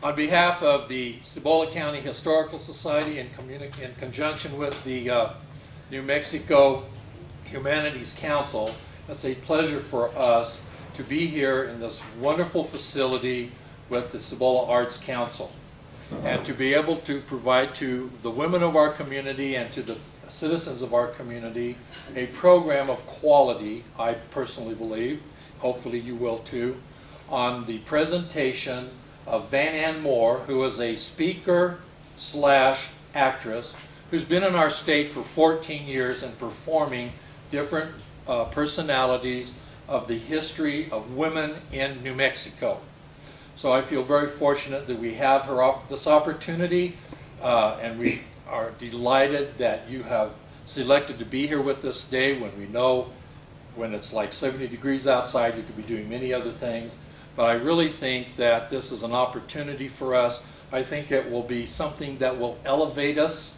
On behalf of the Cibola County Historical Society in conjunction with the New Mexico Humanities Council, it's a pleasure for us to be here in this wonderful facility with the Cibola Arts Council and to be able to provide to the women of our community and to the citizens of our community a program of quality, I personally believe, hopefully you will too, on the presentation of Van Ann Moore, who is a speaker slash actress who's been in our state for 14 years and performing different personalities of the history of women in New Mexico. So I feel very fortunate that we have this opportunity, and we are delighted that you have selected to be here with us today when we know when it's like 70 degrees outside you could be doing many other things. But I really think that this is an opportunity for us. I think it will be something that will elevate us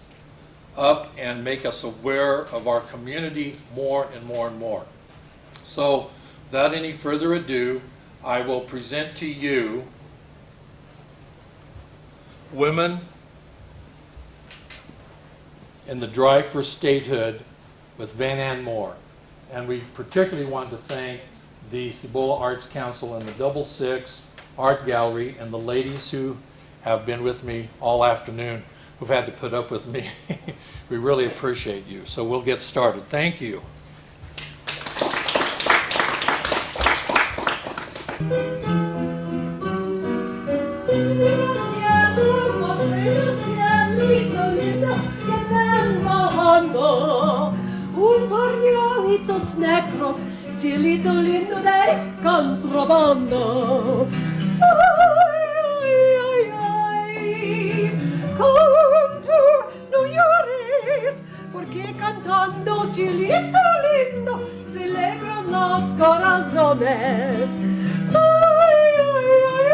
up and make us aware of our community more and more and more. So without any further ado, I will present to you Women in the Drive for Statehood with Van Ann Moore. And we particularly want to thank the Cibola Arts Council and the Double Six Art Gallery and the ladies who have been with me all afternoon, who've had to put up with me. We really appreciate you. So we'll get started. Thank you. Un par de ojitos negros, cielito lindo de contrabando. Ay, ay, ay, canto, no llores, porque cantando, cielito lindo, se alegran los corazones. Ay, ay, ay,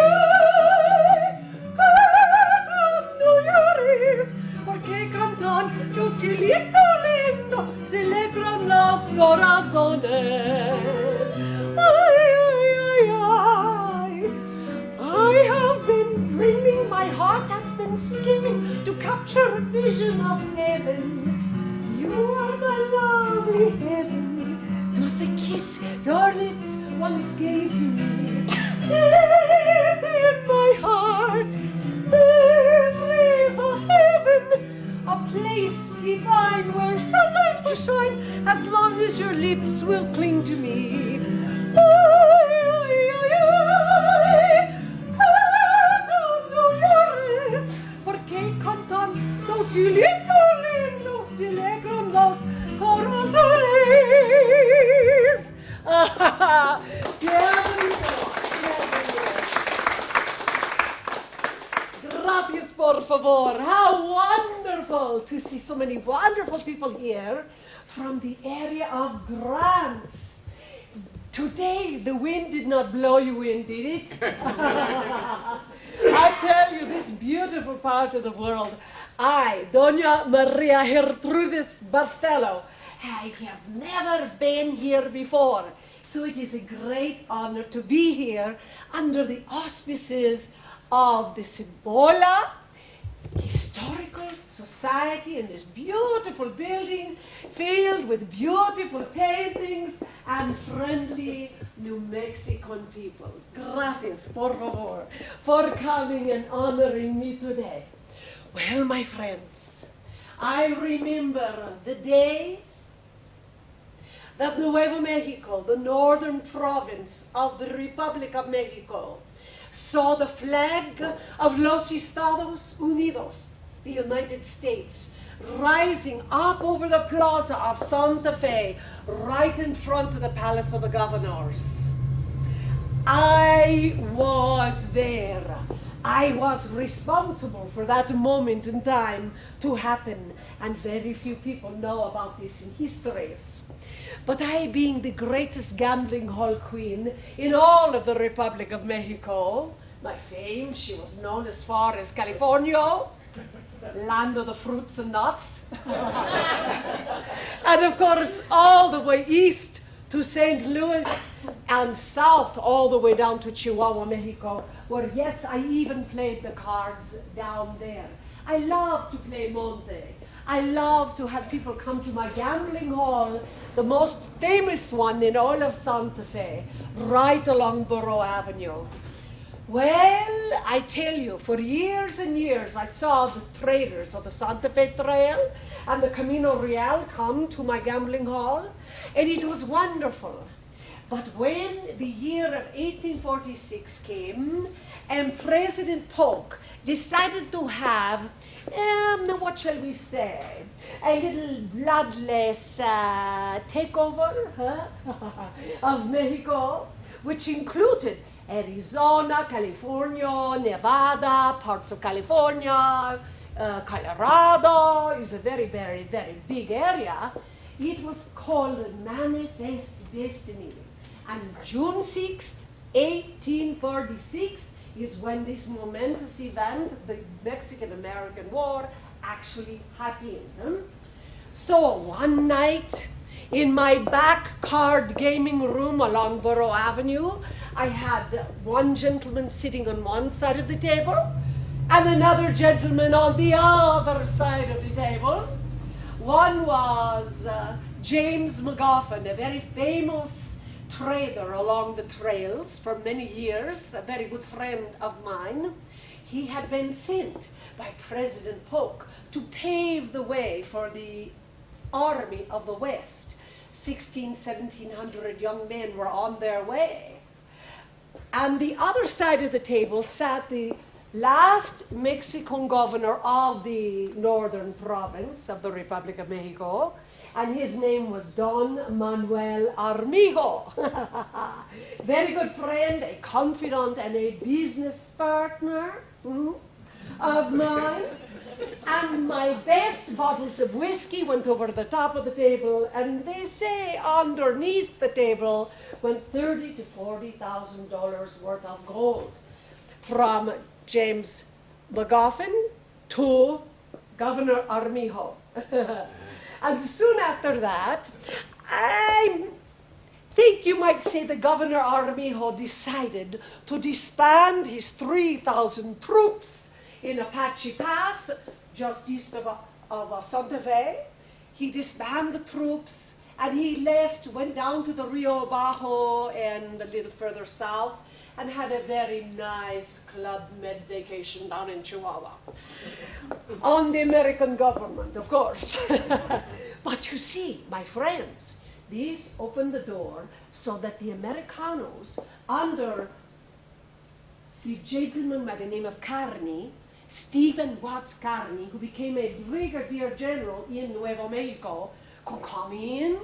ay, canto, no llores, porque cantando, cielito lindo, se alegran los corazones. Ay, ay, ay, ay. I have been dreaming, my heart has been scheming to capture a vision of heaven. You are my lovely heaven. It was a kiss your lips once gave to me. Deep in my heart, there is a heaven, a place divine where sunlight will shine as long as your lips will cling to me. Ay, ay, ay, ay. No llores, porque cantando cielito lindo se alegran los corazones. Gracias, por favor. How wonderful to see so many wonderful people here from the area of grants. Today, the wind did not blow you in, did it? I tell you, this beautiful part of the world, I, Doña Maria Gertrudis Barthelo, I have never been here before. So it is a great honor to be here under the auspices of the Cibola Historical Society in this beautiful building filled with beautiful paintings and friendly New Mexican people. Gracias, por favor, for coming and honoring me today. Well, my friends, I remember the day that Nuevo Mexico, the northern province of the Republic of Mexico, saw the flag of Los Estados Unidos, the United States, rising up over the plaza of Santa Fe, right in front of the Palace of the Governors. I was there. I was responsible for that moment in time to happen, and very few people know about this in histories. But I, being the greatest gambling hall queen in all of the Republic of Mexico, my fame, she was known as far as California, land of the fruits and nuts, and of course all the way east to St. Louis and south all the way down to Chihuahua, Mexico, where, yes, I even played the cards down there. I love to play Monte. I love to have people come to my gambling hall, the most famous one in all of Santa Fe, right along Burro Avenue. Well, I tell you, for years and years, I saw the traders of the Santa Fe Trail and the Camino Real come to my gambling hall, and it was wonderful. But when the year of 1846 came, and President Polk decided to have, what shall we say, a little bloodless takeover of Mexico, which included Arizona, California, Nevada, parts of California, Colorado. Is a very, very, very big area. It was called Manifest Destiny. And June 6th, 1846, is when this momentous event, the Mexican-American War, actually happened. So one night, in my back card gaming room along Burro Avenue, I had one gentleman sitting on one side of the table and another gentleman on the other side of the table. One was James McGoffin, a very famous trader along the trails for many years, a very good friend of mine. He had been sent by President Polk to pave the way for the Army of the West. 1,700 young men were on their way. And the other side of the table sat the last Mexican governor of the northern province of the Republic of Mexico, and his name was Don Manuel Armijo. Very good friend, a confidant, and a business partner of mine. And my best bottles of whiskey went over the top of the table, and they say underneath the table went $30,000 to $40,000 worth of gold, from James McGoffin to Governor Armijo. And soon after that, I think you might say the Governor Armijo decided to disband his 3,000 troops in Apache Pass, just east of Santa Fe. He disbanded the troops, and he left, went down to the Rio Bajo and a little further south, and had a very nice Club Med vacation down in Chihuahua. On the American government, of course. But you see, my friends, this opened the door so that the Americanos, under the gentleman by the name of Carney, Stephen Watts Carney, who became a brigadier general in Nuevo Mexico, could come in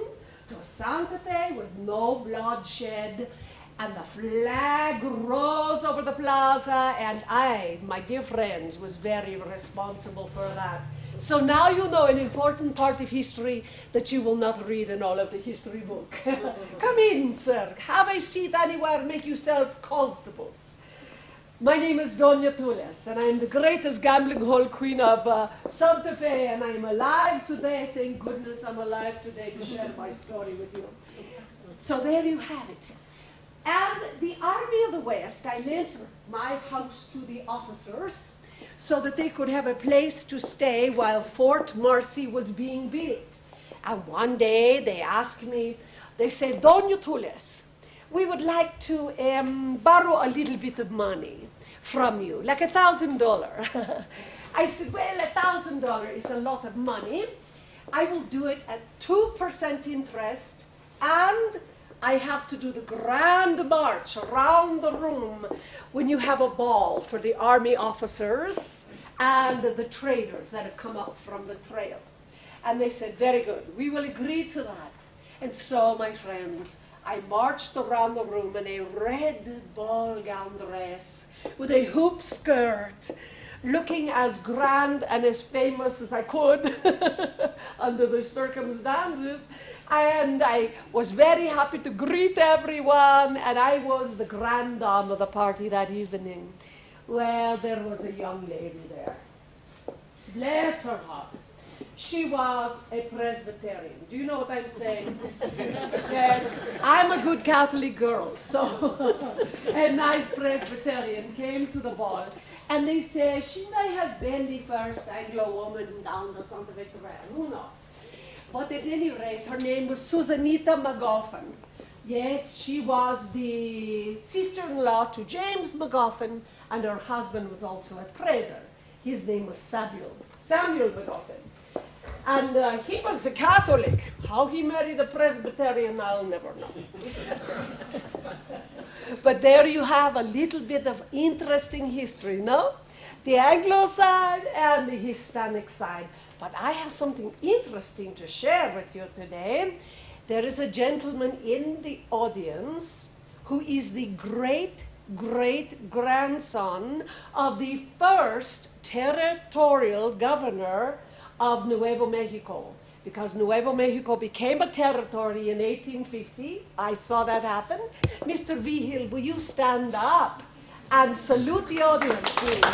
to Santa Fe with no bloodshed, and the flag rose over the plaza, and I, my dear friends, was very responsible for that. So now you know an important part of history that you will not read in all of the history book. Come in, sir. Have a seat anywhere. Make yourself comfortable. My name is Doña Tules, and I am the greatest gambling hall queen of Santa Fe, and I am alive today. Thank goodness I'm alive today to share my story with you. So there you have it. And the Army of the West, I lent my house to the officers so that they could have a place to stay while Fort Marcy was being built. And one day they asked me, they said, Doña Tules, we would like to borrow a little bit of money from you, like $1,000. I said, well, $1,000 is a lot of money. I will do it at 2% interest, and I have to do the grand march around the room when you have a ball for the army officers and the traders that have come up from the trail. And they said, very good, we will agree to that. And so, my friends, I marched around the room in a red ball gown dress with a hoop skirt, looking as grand and as famous as I could under the circumstances. And I was very happy to greet everyone, and I was the grand dame of the party that evening. Well, there was a young lady there. Bless her heart. She was a Presbyterian. Do you know what I'm saying? Yes, I'm a good Catholic girl, so a nice Presbyterian came to the ball, and they say she may have been the first Anglo woman down the Santa Victoria, who knows? But at any rate, her name was Susanita McGoffin. Yes, she was the sister-in-law to James McGoffin, and her husband was also a trader. His name was Samuel McGoffin. And he was a Catholic. How he married a Presbyterian, I'll never know. But there you have a little bit of interesting history, no? The Anglo side and the Hispanic side. But I have something interesting to share with you today. There is a gentleman in the audience who is the great-great-grandson of the first territorial governor of Nuevo Mexico, because Nuevo Mexico became a territory in 1850. I saw that happen. Mr. Vigil, will you stand up and salute the audience, please?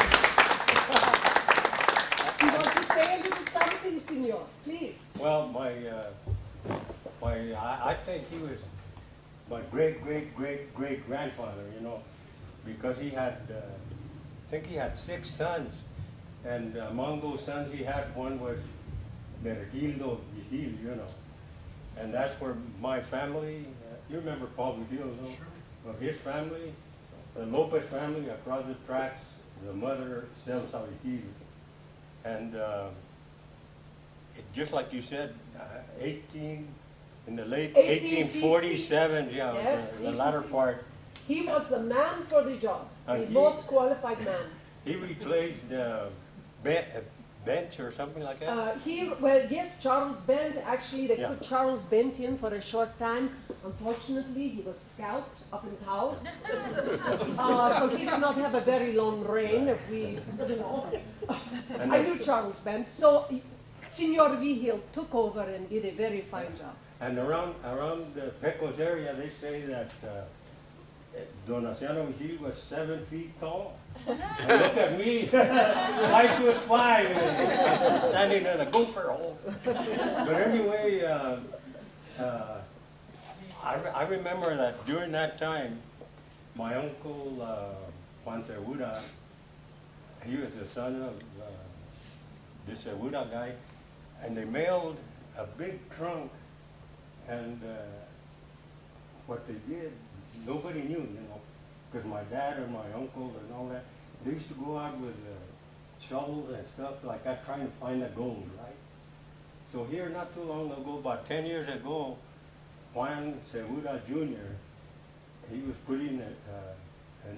You want to say a little something, senor? Please. Well, I think he was my great-great-great-great-grandfather, you know, because he had, I think he had 6 sons. And among those sons he had, one was Virgilio Vigil, you know. And that's where my family, you remember Paul Vigil, no? Sure. Well, his family, the Lopez family across the tracks, the mother, Celsa Vigil. And just like you said, in the late 1847, yeah, yes, the latter part. He was the man for the job, the most qualified man. He replaced Bench or something like that? Well, yes, Charles Bent. Actually, they put Charles Bent in for a short time. Unfortunately, he was scalped up in Taos. So he did not have a very long reign. If we, you know. I knew Charles Bent. So Senor Vigil took over and did a very fine job. And around the Pecos area, they say that Don Asiano Vigil was 7 feet tall. And look at me, 5'5", standing in a gopher hole. But anyway, I remember that during that time, my uncle Juan Segura, he was the son of this Segura guy, and they mailed a big trunk, and what they did, nobody knew, you know, because my dad and my uncle and all that, they used to go out with shovels and stuff like that trying to find the gold, right? So here not too long ago, about 10 years ago, Juan Segura Jr., he was putting a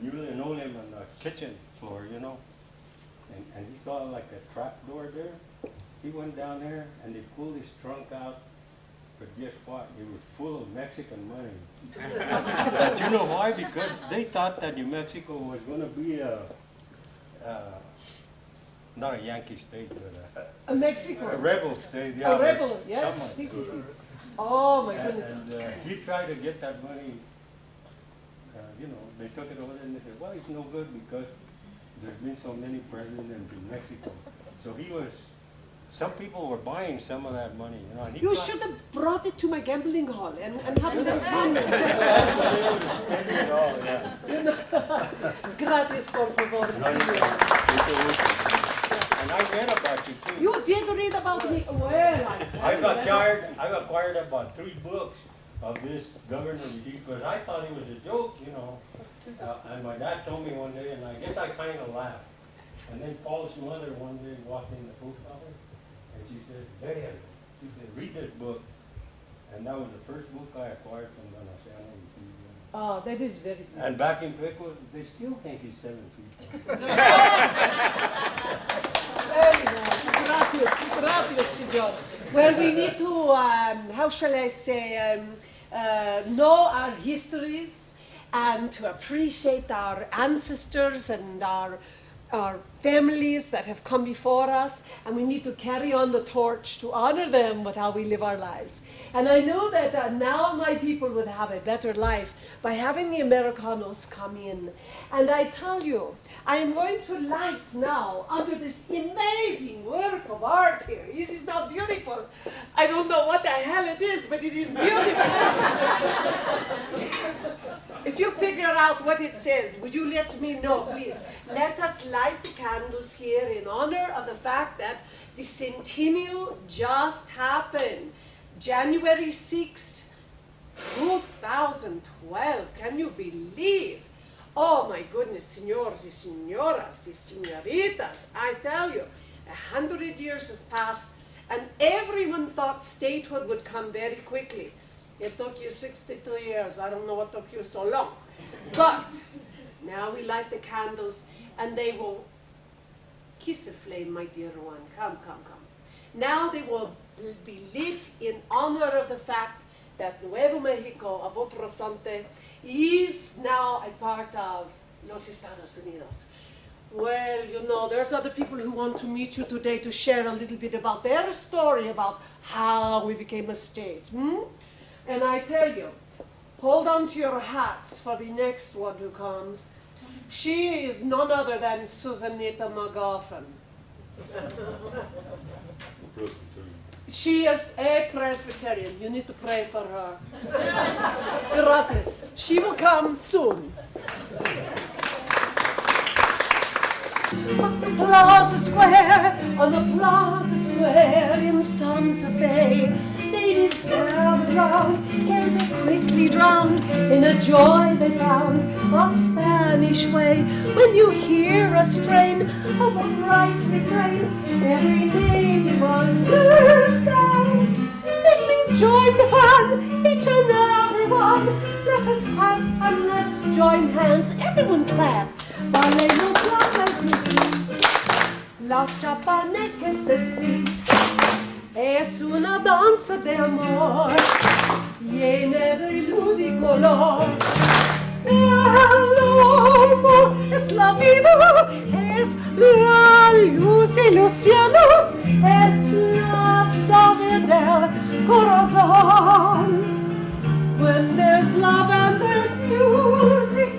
new linoleum on the kitchen floor, you know, and he saw like a trap door there. He went down there and they pulled his trunk out. But guess what? It was full of Mexican money. But you know why? Because they thought that New Mexico was going to be not a Yankee state, but a Mexico. A rebel state. Yeah, a rebel, yes. Si. Oh my goodness. And he tried to get that money. You know, they took it over there and they said, well, it's no good because there's been so many presidents in Mexico. So he was. Some people were buying some of that money, you know. And you should have brought it to my gambling hall and having them fun. Gratis, por favor, And I read about you too. You did read about me. Well, I've acquired about 3 books of this governor because I thought it was a joke, you know. And my dad told me one day, and I guess I kind of laughed. And then Paul's mother one day walked in the post office. And she said, Dad, she said, read this book. And that was the first book I acquired from Don Asiano. Oh, that is very good. And back in Pecos, they still think he's 7 feet tall. Very nice. Gracias, senor. Well, we need to, how shall I say, know our histories and to appreciate our ancestors and our our families that have come before us, and we need to carry on the torch to honor them with how we live our lives. And I know that now my people would have a better life by having the Americanos come in. And I tell you, I am going to light now under this amazing work of art here. This is not beautiful. I don't know what the hell it is, but it is beautiful. If you figure out what it says, would you let me know, please? Let us light the candles here in honor of the fact that the centennial just happened. January 6, 2012. Can you believe? Oh my goodness, senores y señoras y señoritas, I tell you, 100 years has passed, and everyone thought statehood would come very quickly. It took you 62 years. I don't know what took you so long. But now we light the candles, and they will kiss the flame, my dear one. Come, come, come. Now they will be lit in honor of the fact that Nuevo Mexico of Otro Sante is now a part of los Estados Unidos. Well, you know, there's other people who want to meet you today to share a little bit about their story about how we became a state. And I tell you, hold on to your hats for the next one who comes. She is none other than Susanita McGoffin. She is a Presbyterian. You need to pray for her. Gratis. She will come soon. On the Plaza Square, in Santa Fe, ladies gathered round, cares are quickly drowned in a joy they found, a Spanish way. When you hear a strain of a bright refrain, every native understands. It means join the fun, each and every one. Let us clap and let's join hands. Everyone clap. Bailemos la canción. Los chapaneques sí. Es una danza de amor, llena de luz y color. El amor es la vida, es la luz y los cielos, es la savia del corazón. When there's love and there's music,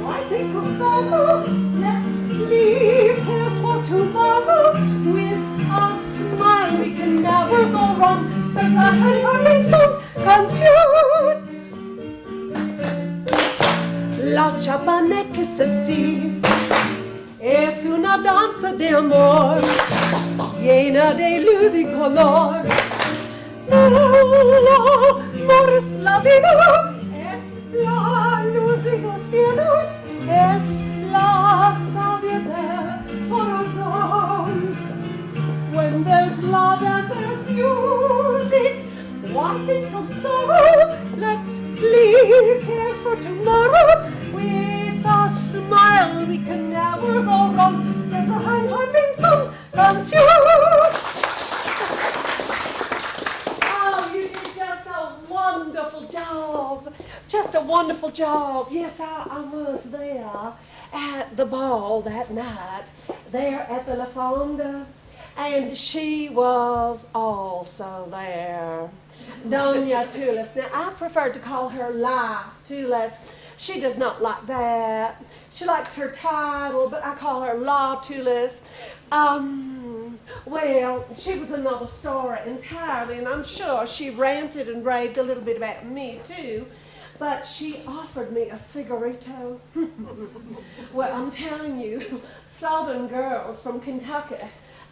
why think of sorrow? Let's leave cares for tomorrow. With a smile we can never go wrong. Says a humming song, canción. Los chapaneques así. Es una danza de amor, llena de luz y color. El amor es la vida, es la luz y los cielos, es la savia del corazón. When there's love and there's music, why think of sorrow? Let's leave cares for tomorrow. With a smile we can never go wrong. Says a hand-humping song, canción. Wonderful job. Just a wonderful job. Yes, I was there at the ball that night, there at the La Fonda, and she was also there. Doña Tulis. Now, I prefer to call her La Tulis. She does not like that. She likes her title, but I call her La Tulis. Well, she was another story entirely, and I'm sure she ranted and raved a little bit about me, too. But she offered me a cigaretto. Well, I'm telling you, Southern girls from Kentucky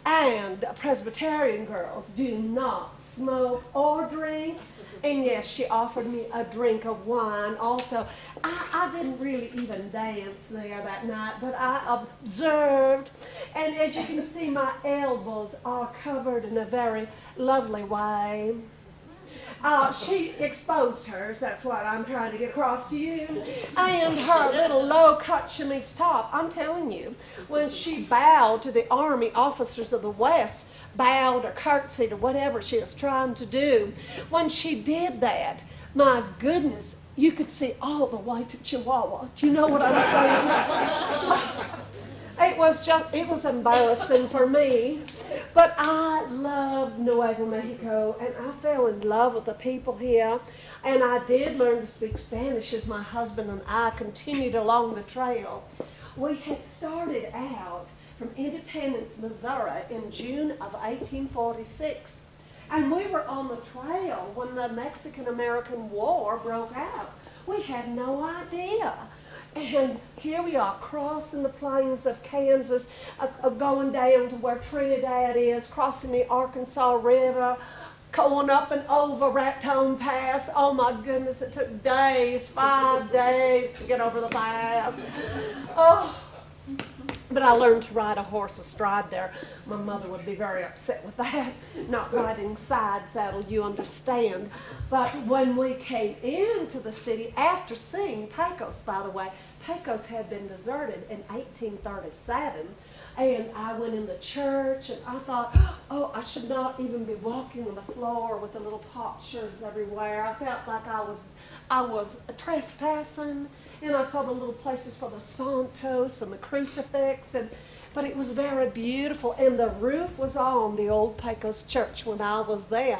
and Presbyterian girls do not smoke or drink. And yes, she offered me a drink of wine also. I didn't really even dance there that night, but I observed. And as you can see, my elbows are covered in a very lovely way. She exposed hers, that's what I'm trying to get across to you. And her little low-cut chemise top, I'm telling you, when she bowed to the army officers of the West, bowed or curtsied or whatever she was trying to do, when she did that, my goodness, you could see all the white chihuahua. Do you know what I'm saying? it was embarrassing for me. But I loved Nuevo Mexico, and I fell in love with the people here. And I did learn to speak Spanish as my husband and I continued along the trail. We had started out from Independence, Missouri in June of 1846. And we were on the trail when the Mexican-American War broke out. We had no idea. And here we are crossing the plains of Kansas, going down to where Trinidad is, crossing the Arkansas River, going up and over Raton Pass. Oh my goodness, it took days, 5 days to get over the pass. Oh. But I learned to ride a horse astride there. My mother would be very upset with that, not riding side saddle, you understand. But when we came into the city, after seeing Pecos, by the way, Pecos had been deserted in 1837, and I went in the church, and I thought, oh, I should not even be walking on the floor with the little potsherds everywhere. I felt like I was trespassing. And I saw the little places for the Santos and the crucifix, but it was very beautiful. And the roof was on the old Pecos church when I was there.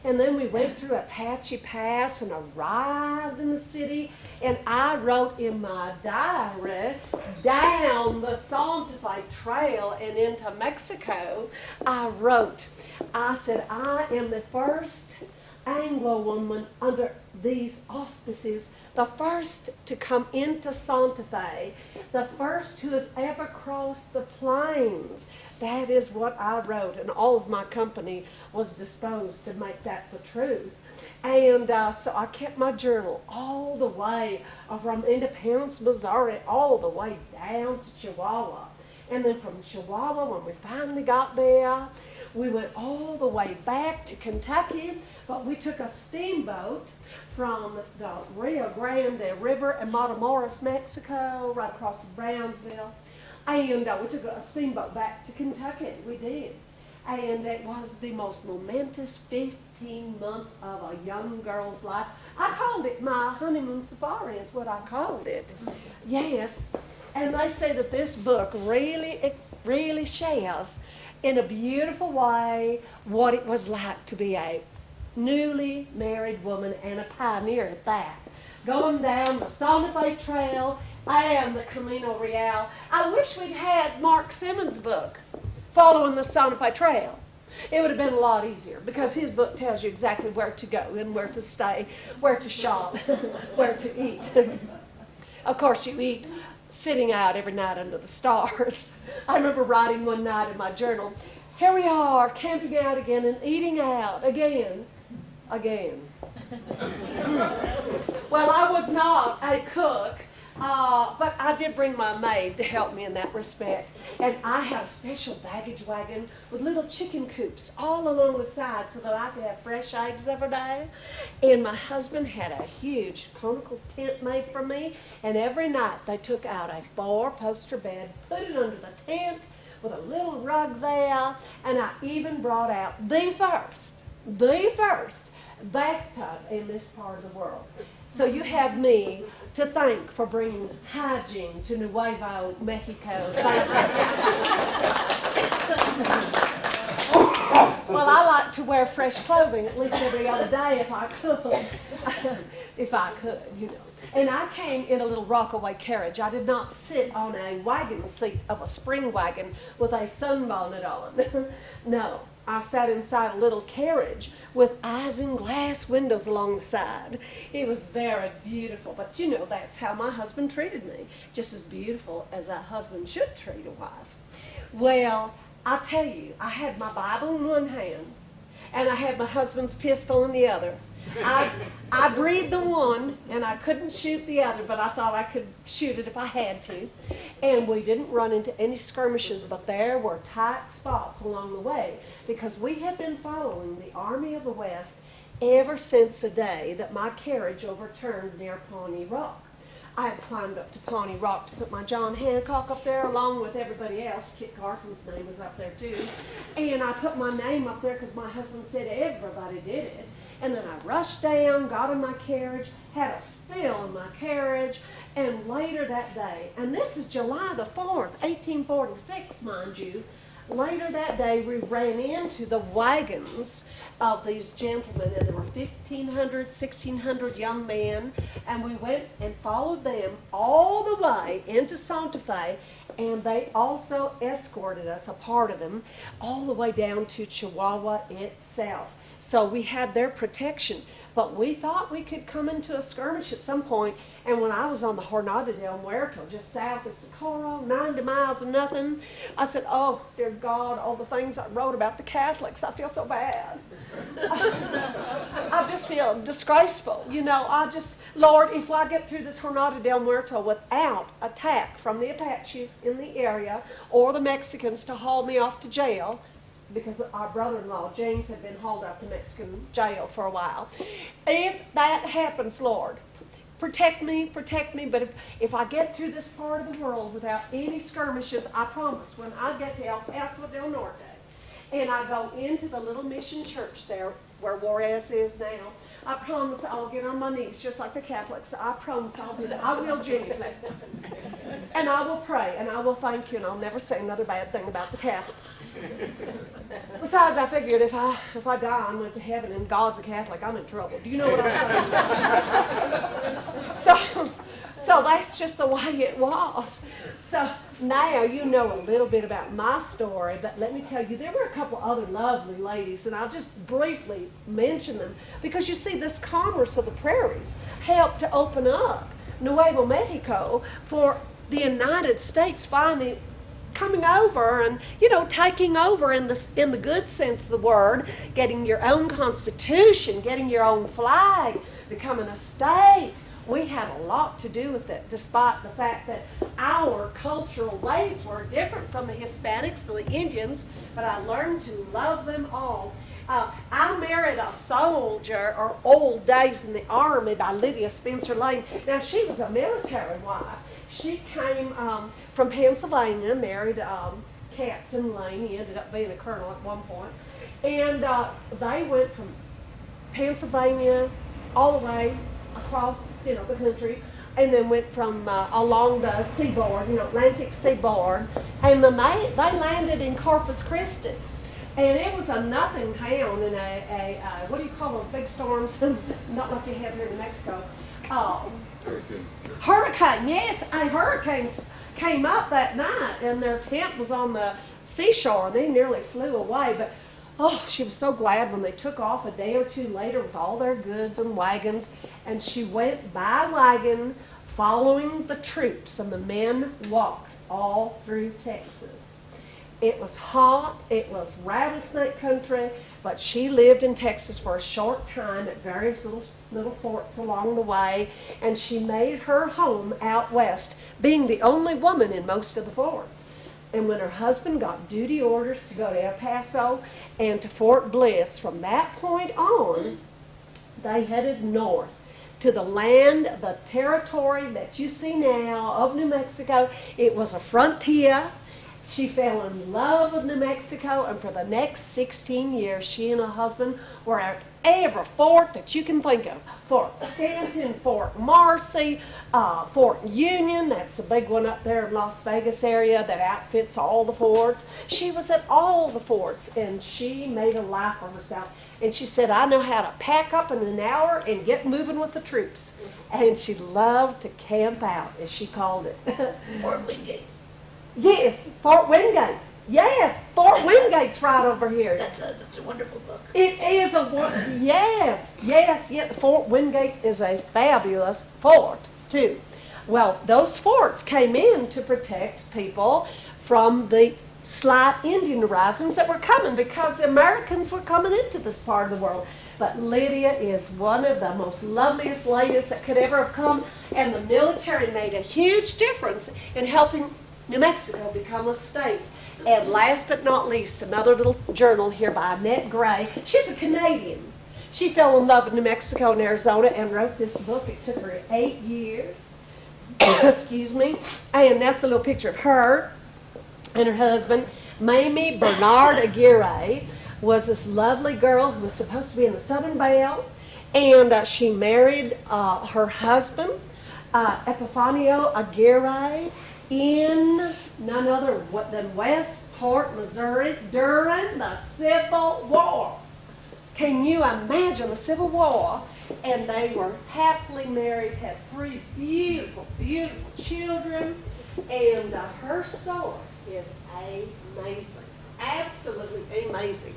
And then we went through Apache Pass and arrived in the city. And I wrote in my diary, down the Santa Fe Trail and into Mexico, I said, I am the first Anglo woman under these auspices, the first to come into Santa Fe, the first who has ever crossed the plains. That is what I wrote, and all of my company was disposed to make that the truth. And so I kept my journal all the way from Independence, Missouri, all the way down to Chihuahua. And then from Chihuahua, when we finally got there, we went all the way back to Kentucky, but we took a steamboat from the Rio Grande River in Matamoros, Mexico, right across Brownsville. And we took a steamboat back to Kentucky. We did. And it was the most momentous 15 months of a young girl's life. I called it my honeymoon safari, is what I called it. Yes. And they say that this book really shares in a beautiful way what it was like to be a newly married woman and a pioneer at that. Going down the Santa Fe Trail and the Camino Real. I wish we'd had Mark Simmons' book, Following the Santa Fe Trail. It would have been a lot easier because his book tells you exactly where to go and where to stay, where to shop, where to eat. Of course, you eat sitting out every night under the stars. I remember writing one night in my journal, here we are, camping out again and eating out again. Well, I was not a cook, but I did bring my maid to help me in that respect. And I had a special baggage wagon with little chicken coops all along the side so that I could have fresh eggs every day. And my husband had a huge conical tent made for me. And every night they took out a 4-poster bed, put it under the tent with a little rug there. And I even brought out the first bathtub in this part of the world. So you have me to thank for bringing hygiene to Nuevo Mexico. Thank you. Well, I like to wear fresh clothing at least every other day if I could. If I could, you know. And I came in a little rockaway carriage. I did not sit on a wagon seat of a spring wagon with a sunbonnet on. No. I sat inside a little carriage with isinglass windows along the side. It was very beautiful, but you know that's how my husband treated me, just as beautiful as a husband should treat a wife. Well, I tell you, I had my Bible in one hand, and I had my husband's pistol in the other. I breathed the one, and I couldn't shoot the other, but I thought I could shoot it if I had to. And we didn't run into any skirmishes, but there were tight spots along the way, because we had been following the Army of the West ever since the day that my carriage overturned near Pawnee Rock. I had climbed up to Pawnee Rock to put my John Hancock up there along with everybody else. Kit Carson's name was up there too. And I put my name up there because my husband said everybody did it. And then I rushed down, got in my carriage, had a spill in my carriage, And later that day, and this is July the 4th, 1846, mind you, later that day we ran into the wagons of these gentlemen, and there were 1,500, 1,600 young men, and we went and followed them all the way into Santa Fe, and they also escorted us, a part of them, all the way down to Chihuahua itself. So we had their protection. But we thought we could come into a skirmish at some point, and when I was on the Jornada del Muerto, just south of Socorro, 90 miles of nothing, I said, oh, dear God, all the things I wrote about the Catholics, I feel so bad. I just feel disgraceful. You know, Lord, if I get through this Jornada del Muerto without attack from the Apaches in the area or the Mexicans to haul me off to jail, because our brother-in-law, James, had been hauled out to Mexican jail for a while. If that happens, Lord, protect me, but if I get through this part of the world without any skirmishes, I promise, when I get to El Paso del Norte, and I go into the little mission church there, where Juarez is now, I promise I'll get on my knees, just like the Catholics. I promise I'll do that. I will genuinely. And I will pray, and I will thank you, and I'll never say another bad thing about the Catholics. Besides, I figured if I die and went to heaven and God's a Catholic, I'm in trouble. Do you know what I'm saying? So that's just the way it was. So now you know a little bit about my story, but let me tell you, there were a couple other lovely ladies, and I'll just briefly mention them, because you see, this commerce of the prairies helped to open up Nuevo Mexico for the United States finally coming over and, you know, taking over in the good sense of the word, getting your own constitution, getting your own flag, becoming a state. We had a lot to do with it, despite the fact that our cultural ways were different from the Hispanics and the Indians, but I learned to love them all. I married a soldier, or Old Days in the Army, by Lydia Spencer Lane. Now, she was a military wife. She came from Pennsylvania, married Captain Lane. He ended up being a colonel at one point. And they went from Pennsylvania all the way across, you know, the country, and then went from along the seaboard, you know, Atlantic seaboard, and then they landed in Corpus Christi. And it was a nothing town in a what do you call those big storms? Not like you have here in Mexico. Hurricane, yes. And hurricanes came up that night, and their tent was on the seashore, and they nearly flew away. But oh, she was so glad when they took off a day or two later with all their goods and wagons, and she went by wagon following the troops, and the men walked all through Texas. It was hot, it was rattlesnake country, but she lived in Texas for a short time at various little forts along the way, and she made her home out west, being the only woman in most of the forts. And when her husband got duty orders to go to El Paso and to Fort Bliss, from that point on, they headed north to the land, the territory that you see now of New Mexico. It was a frontier. She fell in love with New Mexico, and for the next 16 years, she and her husband were at every fort that you can think of. Fort Stanton, Fort Marcy, Fort Union, that's the big one up there in Las Vegas area that outfits all the forts. She was at all the forts, and she made a life for herself. And she said, I know how to pack up in an hour and get moving with the troops. And she loved to camp out, as she called it. Fort Wingate. Yes, Fort Wingate. Yes, Fort Wingate's right over here. That's a wonderful book. It is yes. Fort Wingate is a fabulous fort, too. Well, those forts came in to protect people from the slight Indian risings that were coming, because the Americans were coming into this part of the world. But Lydia is one of the most loveliest ladies that could ever have come, and the military made a huge difference in helping New Mexico become a state. And last but not least, another little journal here by Annette Gray. She's a Canadian. She fell in love with New Mexico and Arizona and wrote this book. It took her 8 years. Excuse me. And that's a little picture of her and her husband. Mamie Bernard Aguirre was this lovely girl who was supposed to be in the Southern Belle. And she married her husband. Epifanio Aguirre in none other than Westport, Missouri during the Civil War. Can you imagine the Civil War? And they were happily married, had 3 beautiful, beautiful children, and her story is amazing, absolutely amazing.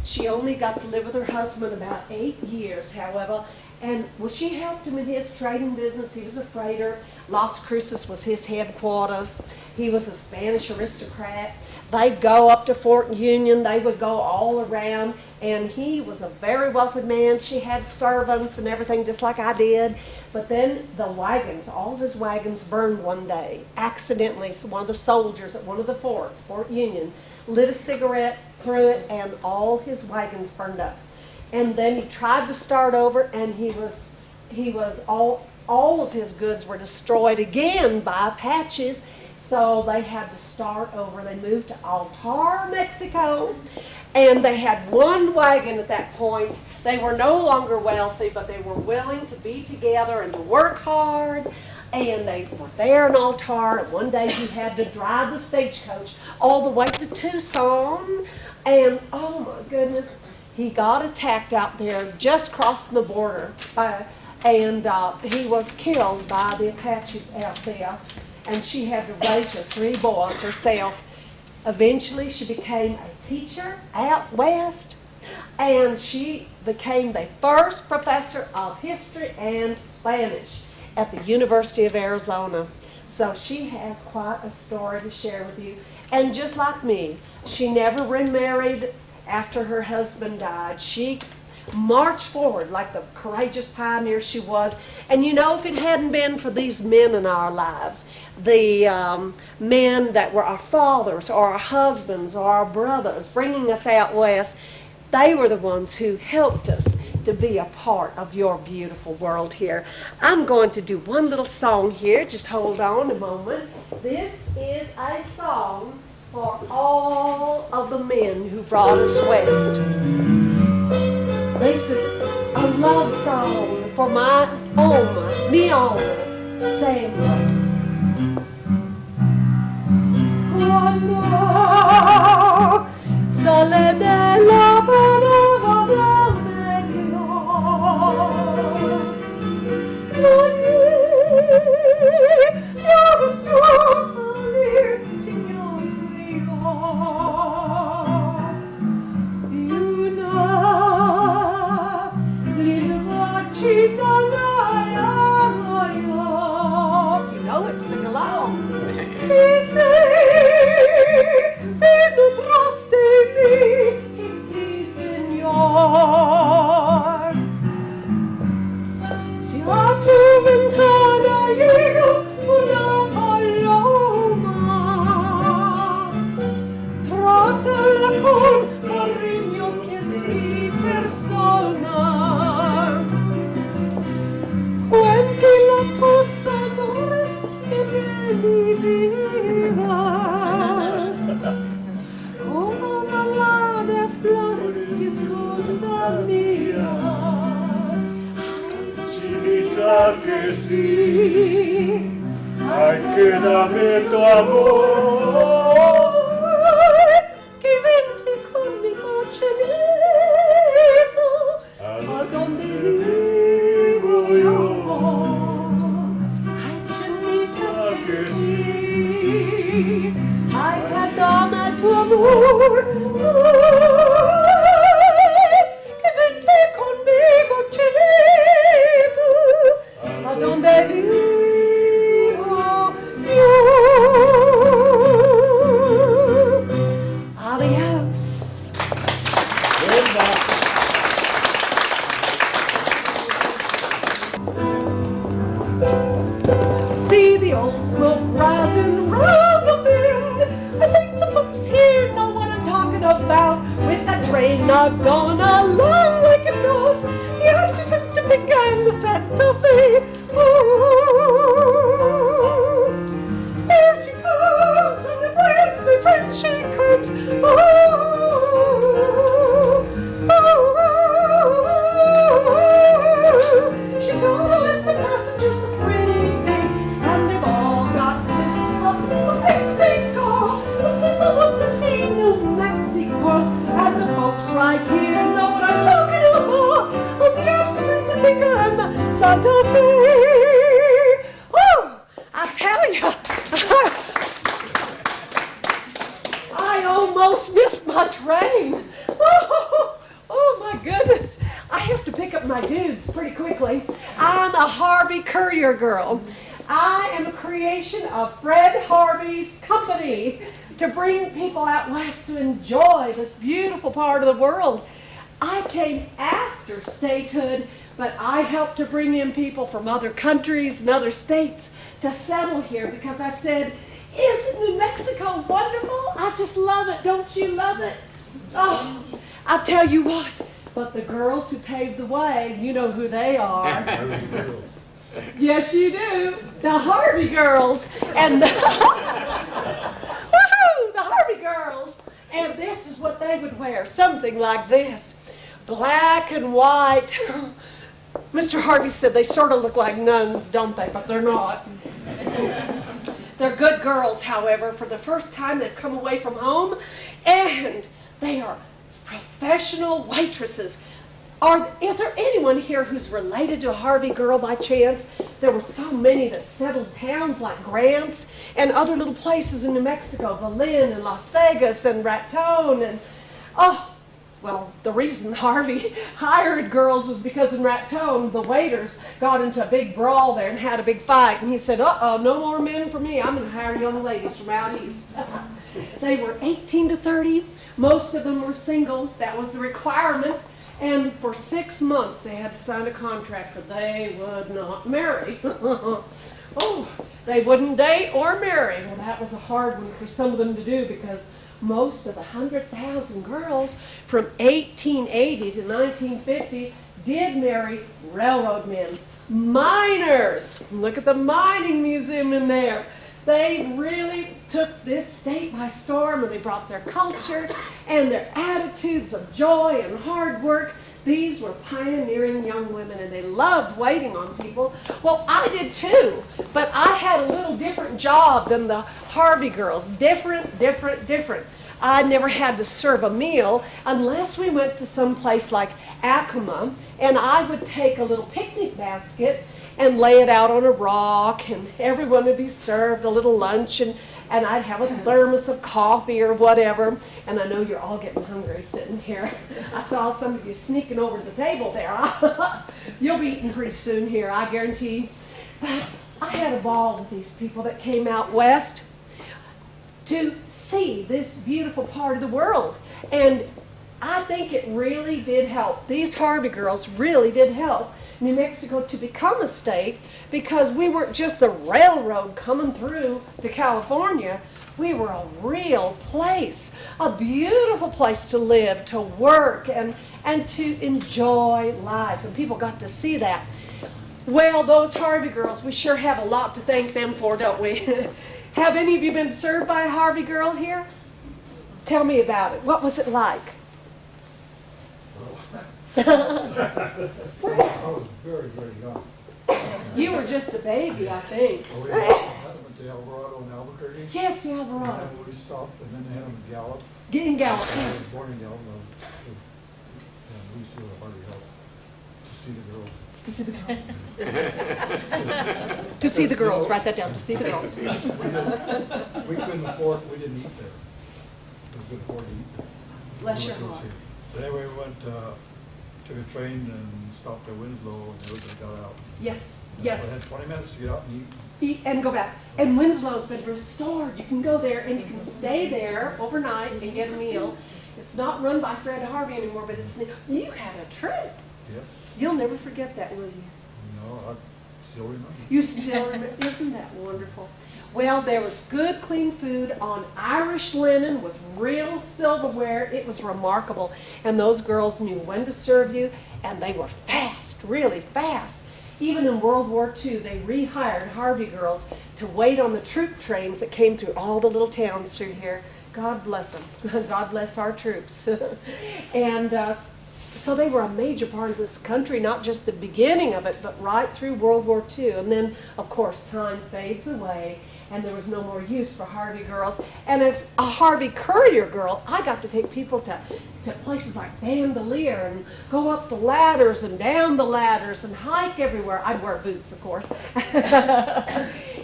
She only got to live with her husband about 8 years, however, and she helped him in his trading business. He was a freighter. Las Cruces was his headquarters. He was a Spanish aristocrat. They'd go up to Fort Union. They would go all around, and he was a very wealthy man. She had servants and everything just like I did. But then the wagons, all of his wagons burned one day, accidentally. So one of the soldiers at one of the forts, Fort Union, lit a cigarette, threw it, and all his wagons burned up. And then he tried to start over, and all of his goods were destroyed again by Apaches. So they had to start over. They moved to Altar, Mexico, and they had one wagon at that point. They were no longer wealthy, but they were willing to be together and to work hard. And they were there in Altar, and one day he had to drive the stagecoach all the way to Tucson. And oh my goodness, he got attacked out there just crossing the border. And he was killed by the Apaches out there. And she had to raise her 3 boys herself. Eventually, she became a teacher out west, and she became the first professor of history and Spanish at the University of Arizona. So she has quite a story to share with you. And just like me, she never remarried after her husband died. She marched forward like the courageous pioneer she was. And you know, if it hadn't been for these men in our lives, the men that were our fathers or our husbands or our brothers bringing us out west, they were the ones who helped us to be a part of your beautiful world here. I'm going to do one little song here. Just hold on a moment. This is a song for all of the men who brought us west. This is a love song for my Oma, mi Oma, Samuel. Quando sale della parola de Dios, yo busco salir, Señor mío. You know it, sing along. Dice, ven detrás de mí, y sí, Señor. Si a tu ventana llega una paloma, trátala con cariño, que es mi persona. Cuéntale tus amores de mi vida, como una ala de flores que es cosa mía. Ay, chiquita que sí, ay, que dame tu amor, que vente conmigo, chelito, a donde vivo yo. Ay, que dame tu amor, que vente conmigo, chelito, a donde vivo yo. Adiós. See the old smoke rising round the bend. I think the folks here know what I'm talking about. With that train not gone along like it does, yeah, just have to began the Santa Fe. Oh, here she comes, and my friend, she comes. She's got a list of passengers so pretty. Santa Fe. Woo! I tell you, I almost missed my train. Oh my goodness. I have to pick up my dudes pretty quickly. I'm a Harvey Courier girl. I am a creation of Fred Harvey's company to bring people out west to enjoy this beautiful part of the world. I came after statehood, but I helped to bring in people from other countries and other states to settle here because I said, isn't New Mexico wonderful? I just love it. Don't you love it? Oh, I'll tell you what, but the girls who paved the way, you know who they are. Yes, you do. The Harvey girls. And the woohoo, the Harvey girls. And this is what they would wear, something like this. Black and white. Mr. Harvey said they sort of look like nuns, don't they? But they're not. They're good girls, however. For the first time, they've come away from home, and they are professional waitresses. Is there anyone here who's related to a Harvey girl by chance? There were so many that settled towns like Grants and other little places in New Mexico, Belen and Las Vegas and Raton and, oh, well, the reason Harvey hired girls was because in Raton, the waiters got into a big brawl there and had a big fight. And he said, uh-oh, no more men for me. I'm going to hire young ladies from out east. They were 18 to 30. Most of them were single. That was the requirement. And for 6 months, they had to sign a contract, but they would not marry. Oh, they wouldn't date or marry. Well, that was a hard one for some of them to do because most of the 100,000 girls from 1880 to 1950 did marry railroad men. Miners! Look at the mining museum in there. They really took this state by storm, and they brought their culture and their attitudes of joy and hard work. These were pioneering young women, and they loved waiting on people. Well, I did too, but I had a little different job than the Harvey girls. Different. I never had to serve a meal unless we went to some place like Acoma, and I would take a little picnic basket and lay it out on a rock, and everyone would be served a little lunch, and I'd have a thermos of coffee or whatever. And I know you're all getting hungry sitting here. I saw some of you sneaking over to the table there. You'll be eating pretty soon here, I guarantee. But I had a ball with these people that came out west to see this beautiful part of the world. And I think it really did help. These Harvey girls really did help New Mexico to become a state, because we weren't just the railroad coming through to California. We were a real place, a beautiful place to live, to work, and to enjoy life. And people got to see that. Well, those Harvey girls, we sure have a lot to thank them for, don't we? Have any of you been served by a Harvey girl here? Tell me about it. What was it like? I was very, very young. You were just a baby, I think. We went to Alvarado and Albuquerque. Yes, the And Alvarado. then we stopped, and then they had them in Gallup. Getting Gallup, I was yes. born in Gallup. And we used to go to Harvey Health to see the girls. To see the girls. To see the girls, write that down, to see the girls. We couldn't afford, we didn't eat there. We couldn't afford to eat there. Bless We your went to heart. see. But anyway, we went, took a train and stopped at Winslow, and everybody got out. Yes, And I had yes. 20 minutes to get out and eat. Eat and go back. And Winslow's been restored. You can go there and you can stay there overnight and get a meal. It's not run by Fred Harvey anymore, but it's, you had a trip. Yes. You'll never forget that, will you? No, I still remember. You still remember? Isn't that wonderful? Well, there was good, clean food on Irish linen with real silverware. It was remarkable. And those girls knew when to serve you, and they were fast, really fast. Even in World War II, they rehired Harvey girls to wait on the troop trains that came through all the little towns through here. God bless them. God bless our troops. And so they were a major part of this country, not just the beginning of it, but right through World War II. And then, of course, time fades away, and there was no more use for Harvey girls. And as a Harvey Courier girl, I got to take people to places like Bandelier and go up the ladders and down the ladders and hike everywhere. I'd wear boots, of course.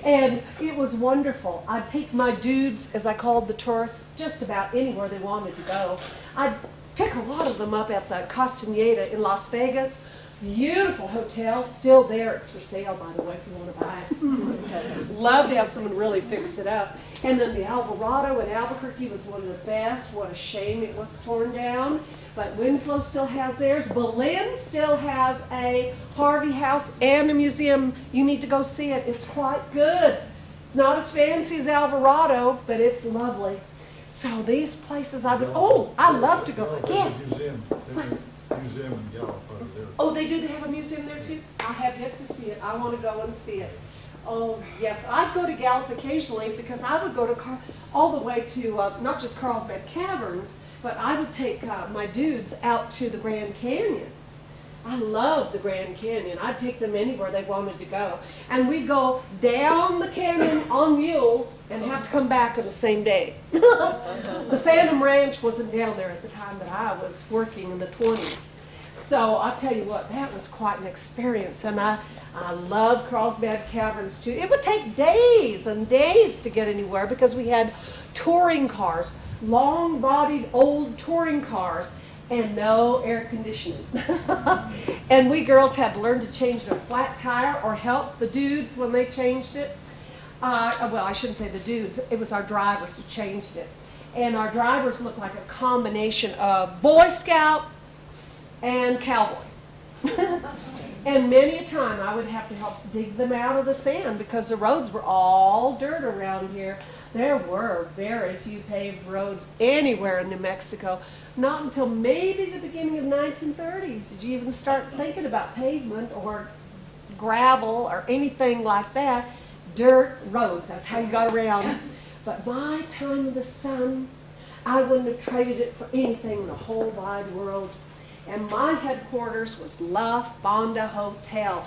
And it was wonderful. I'd take my dudes, as I called the tourists, just about anywhere they wanted to go. I'd pick a lot of them up at the Castaneda in Las Vegas. Beautiful hotel, still there. It's for sale, by the way, if you want to buy it. Love to have someone really fix it up. And then the Alvarado in Albuquerque was one of the best. What a shame it was torn down. But Winslow still has theirs. Berlin still has a Harvey house and a museum. You need to go see it. It's quite good. It's not as fancy as Alvarado, but it's lovely. So these places I love to go. Yes. Museum in Gallup right there. Oh, they do? They have a museum there too? I have yet to see it. I want to go and see it. Oh, yes. I'd go to Gallup occasionally because I would go to all the way to not just Carlsbad Caverns, but I would take my dudes out to the Grand Canyon. I love the Grand Canyon. I'd take them anywhere they wanted to go. And we'd go down the canyon on mules and have to come back on the same day. The Phantom Ranch wasn't down there at the time that I was working in the 20s. So I'll tell you what, that was quite an experience. And I loved Carlsbad Caverns too. It would take days and days to get anywhere because we had touring cars, long-bodied old touring cars, and no air conditioning. And we girls had to learn to change a flat tire or help the dudes when they changed it. Well, I shouldn't say the dudes, it was our drivers who changed it. And our drivers looked like a combination of Boy Scout and cowboy. And many a time I would have to help dig them out of the sand because the roads were all dirt around here. There were very few paved roads anywhere in New Mexico. Not until maybe the beginning of 1930s did you even start thinking about pavement or gravel or anything like that. Dirt roads, that's how you got around. But my time in the sun, I wouldn't have traded it for anything in the whole wide world. And my headquarters was La Fonda Hotel.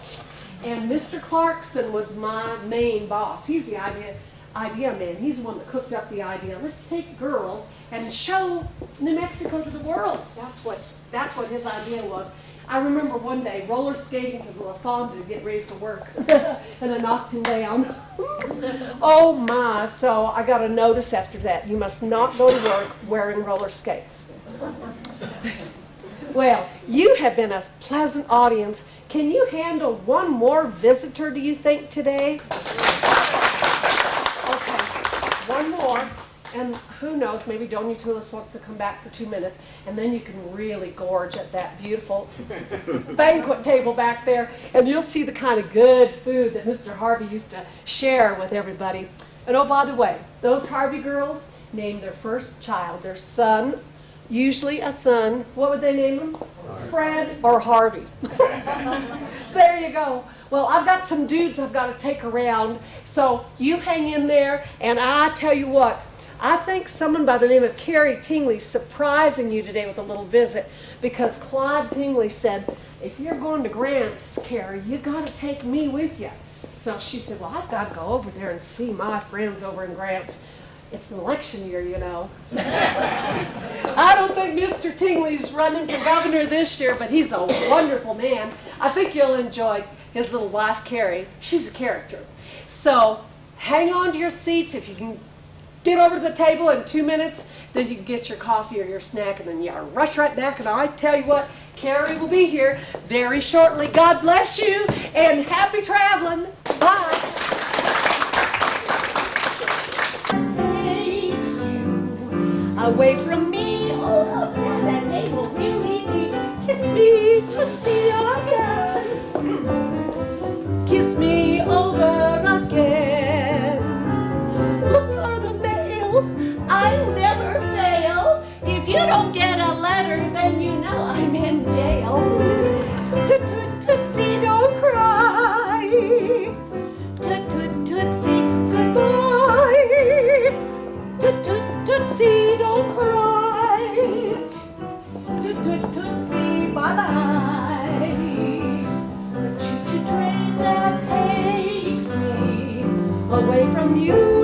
And Mr. Clarkson was my main boss. He's the idea man. He's the one that cooked up the idea. Let's take girls and show New Mexico to the world. That's what his idea was. I remember one day roller skating to La Fonda to get ready for work. And I knocked him down. Oh my, so I got a notice after that. You must not go to work wearing roller skates. Well, you have been a pleasant audience. Can you handle one more visitor, do you think, today? Okay, one more. And who knows, maybe Doña Tulis wants to come back for 2 minutes, and then you can really gorge at that beautiful banquet table back there, and you'll see the kind of good food that Mr. Harvey used to share with everybody. And oh, by the way, those Harvey girls named their first child, their son, usually a son. What would they name him? Fred or Harvey. There you go. Well, I've got some dudes I've got to take around, so you hang in there, and I tell you what, I think someone by the name of Carrie Tingley's surprising you today with a little visit, because Clyde Tingley said, if you're going to Grants, Carrie, you got to take me with you. So she said, well, I've got to go over there and see my friends over in Grants. It's an election year, you know. I don't think Mr. Tingley's running for governor this year, but he's a wonderful man. I think you'll enjoy his little wife, Carrie. She's a character. So hang on to your seats. If you can get over to the table in 2 minutes, then you can get your coffee or your snack, and then you rush right back. And I tell you what, Carrie will be here very shortly. God bless you, and happy traveling. Bye. Away from me, oh how sad that day will really be. Kiss me, Tootsie, again. Kiss me over again. Look for the mail, I'll never fail. If you don't get a letter, then you know I'm in jail. Tootsie, don't cry. Tootsie, goodbye. Tootsie, don't cry. Tootsie, bye-bye. The choo-choo train that takes me away from you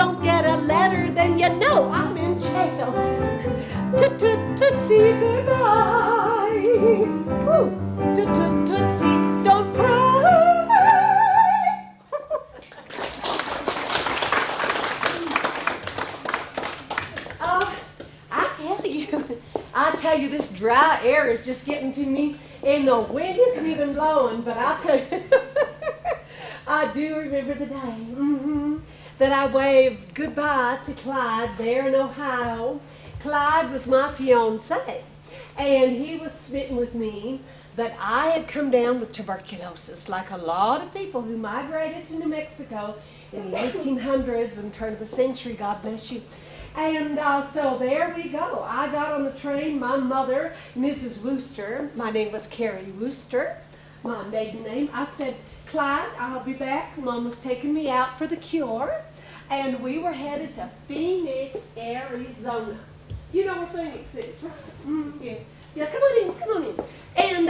don't get a letter, then you know I'm in jail. Toot toot tootsie, goodbye. Woo. Toot toot tootsie, don't cry. I tell you, this dry air is just getting to me, and the wind isn't even blowing, but I tell you, I do remember the day that I waved goodbye to Clyde there in Ohio. Clyde was my fiance, and he was smitten with me, but I had come down with tuberculosis, like a lot of people who migrated to New Mexico in the 1800s and turn of the century, God bless you. And so there we go. I got on the train. My mother, Mrs. Wooster, my name was Carrie Wooster, my maiden name. I said, Clyde, I'll be back. Mama's taking me out for the cure. And we were headed to Phoenix, Arizona. You know where Phoenix is, right? Yeah, come on in. And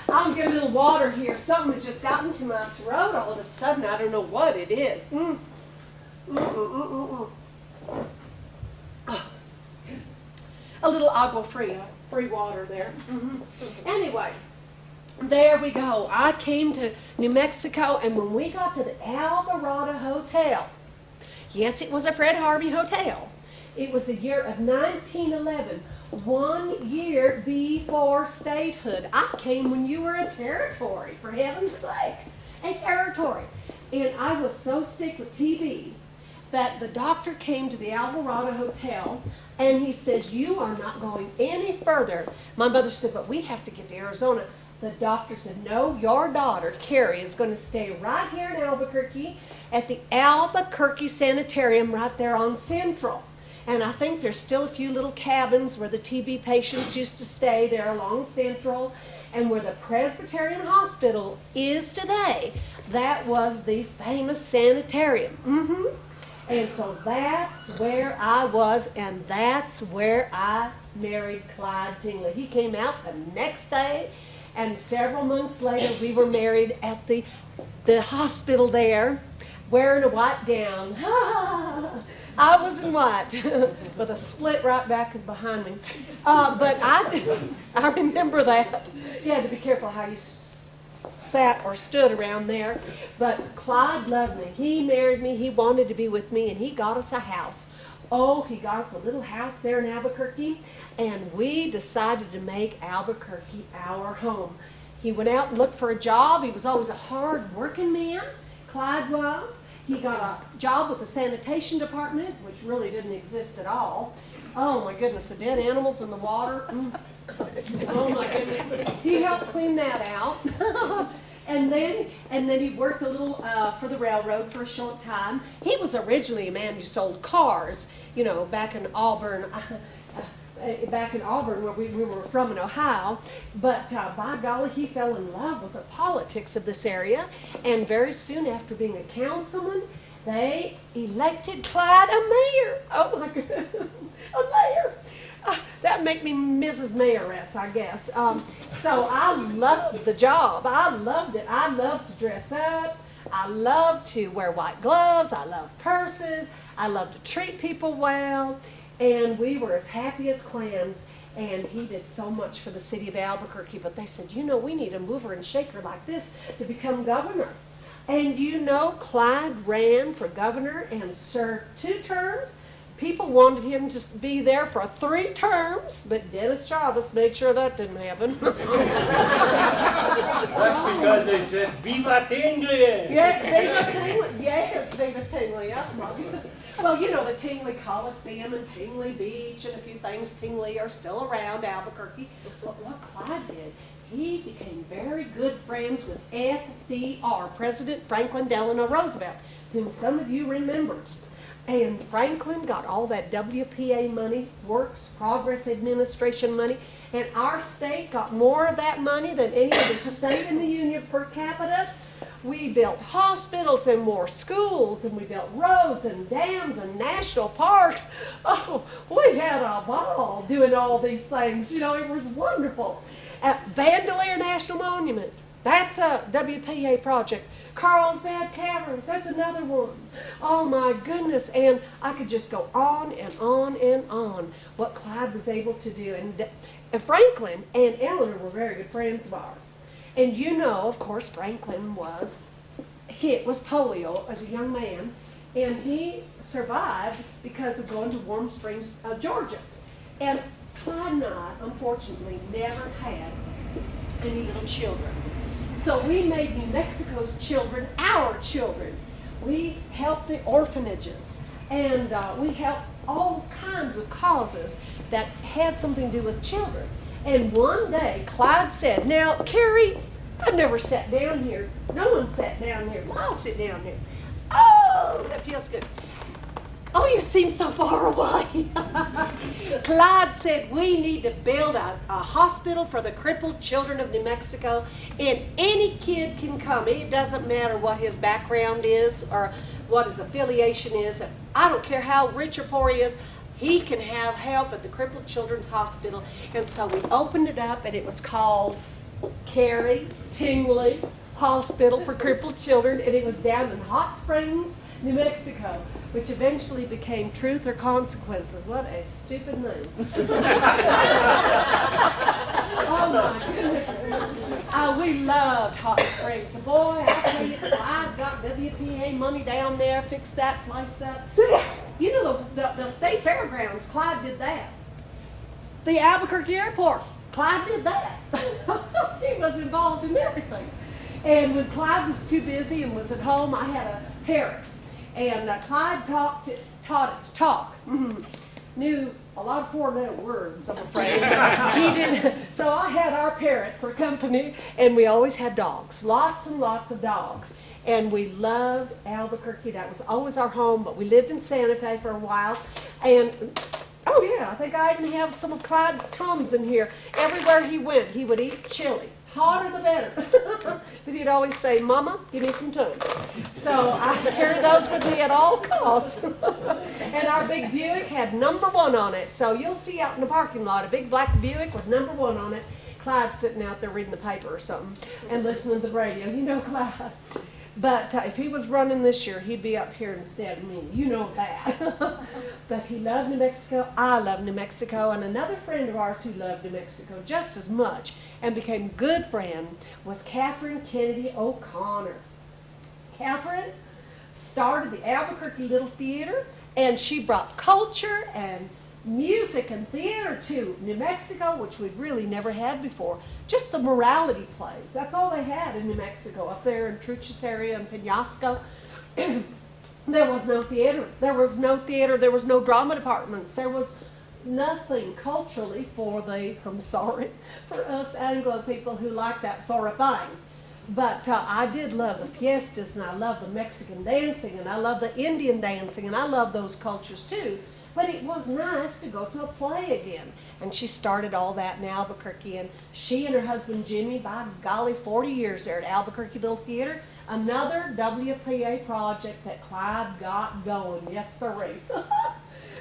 I'll get a little water here. Something has just gotten to my throat all of a sudden. I don't know what it is. A little agua fria, free water there. Anyway, there we go. I came to New Mexico, and when we got to the Alvarado Hotel, yes, it was a Fred Harvey hotel. It was the year of 1911, 1 year before statehood. I came when you were a territory, for heaven's sake, a territory. And I was so sick with TB that the doctor came to the Alvarado Hotel, and he says, you are not going any further. My mother said, but we have to get to Arizona. The doctor said, no, your daughter, Carrie, is going to stay right here in Albuquerque at the Albuquerque Sanitarium right there on Central. And I think there's still a few little cabins where the TB patients used to stay there along Central, and where the Presbyterian Hospital is today. That was the famous sanitarium. And so that's where I was, and that's where I married Clyde Tingley. He came out the next day, and several months later we were married at the hospital there, wearing a white gown. I was in white, with a split right back and behind me. But I remember that. You had to be careful how you sat or stood around there. But Clyde loved me. He married me. He wanted to be with me, and he got us a house. Oh, he got us a little house there in Albuquerque, and we decided to make Albuquerque our home. He went out and looked for a job. He was always a hard-working man. Clyde was. He got a job with the sanitation department, which really didn't exist at all. Oh my goodness, the dead animals in the water. Oh my goodness. He helped clean that out. And then he worked a little for the railroad for a short time. He was originally a man who sold cars, you know, back in Auburn. Where we were from in Ohio, but by golly, he fell in love with the politics of this area, and very soon after being a councilman, they elected Clyde a mayor. Oh my goodness, a mayor. That make me Mrs. Mayoress, I guess. So I loved the job. I loved it. I loved to dress up. I loved to wear white gloves. I loved purses. I loved to treat people well. And we were as happy as clams, and he did so much for the city of Albuquerque. But they said, you know, we need a mover and shaker like this to become governor. And you know, Clyde ran for governor and served 2 terms. People wanted him to be there for 3 terms, but Dennis Chavez made sure that didn't happen. That's because they said, Viva Tingley! Yeah, Viva Tingley. Yes, Viva Tingley. Yeah. Well, you know, the Tingley Coliseum and Tingley Beach and a few things Tingley are still around Albuquerque. But what Clyde did, he became very good friends with FDR, President Franklin Delano Roosevelt, whom some of you remember. And Franklin got all that WPA money, Works Progress Administration money, and our state got more of that money than any other state in the Union per capita. We built hospitals and more schools, and we built roads and dams and national parks. Oh, we had a ball doing all these things. You know, it was wonderful. Bandelier National Monument, that's a WPA project. Carlsbad Caverns, that's another one. Oh my goodness, and I could just go on and on and on what Clyde was able to do. And Franklin and Eleanor were very good friends of ours. And you know, of course, Franklin was hit with polio as a young man, and he survived because of going to Warm Springs, Georgia. And Clyde and I, unfortunately, never had any little children. So we made New Mexico's children our children. We helped the orphanages, and we helped all kinds of causes that had something to do with children. And one day, Clyde said, now, Carrie, I've never sat down here. No one sat down here. Well, I'll sit down here. Oh, that feels good. Oh, you seem so far away. Clyde said, we need to build a hospital for the crippled children of New Mexico, and any kid can come. It doesn't matter what his background is or what his affiliation is. I don't care how rich or poor he is. He can have help at the Crippled Children's Hospital. And so we opened it up, and it was called Carrie Tingley Hospital for Crippled Children, and it was down in Hot Springs, New Mexico, which eventually became Truth or Consequences. What a stupid name. Oh my goodness. We loved Hot Springs. Boy, I tell you, I got WPA money down there, fixed that place up. You know, the state fairgrounds, Clyde did that. The Albuquerque airport, Clyde did that. He was involved in everything. And when Clyde was too busy and was at home, I had a parrot. And Clyde taught it to talk. Knew a lot of four-letter words, I'm afraid. He didn't. So I had our parrot for company, and we always had dogs, lots and lots of dogs. And we loved Albuquerque. That was always our home, but we lived in Santa Fe for a while. And, oh yeah, I think I even have some of Clyde's Tums in here. Everywhere he went, he would eat chili. Hotter the better. But he'd always say, Mama, give me some Tums. So I carry those with me at all costs. And our big Buick had #1 on it. So you'll see out in the parking lot a big black Buick with #1 on it. Clyde's sitting out there reading the paper or something and listening to the radio. You know Clyde. But if he was running this year, he'd be up here instead of me. You know that. But he loved New Mexico. I love New Mexico. And another friend of ours who loved New Mexico just as much and became a good friend was Catherine Kennedy O'Connor. Catherine started the Albuquerque Little Theater, and she brought culture and music and theater to New Mexico, which we'd really never had before. Just the morality plays. That's all they had in New Mexico, up there in Truchas area and Penasco. There was no theater. There was no theater. There was no drama departments. There was nothing culturally for us Anglo people who like that sort of thing. But I did love the fiestas, and I love the Mexican dancing, and I love the Indian dancing, and I love those cultures too. But it was nice to go to a play again. And she started all that in Albuquerque. And she and her husband Jimmy, by golly, 40 years there at Albuquerque Little Theater. Another WPA project that Clyde got going. Yes, sirree.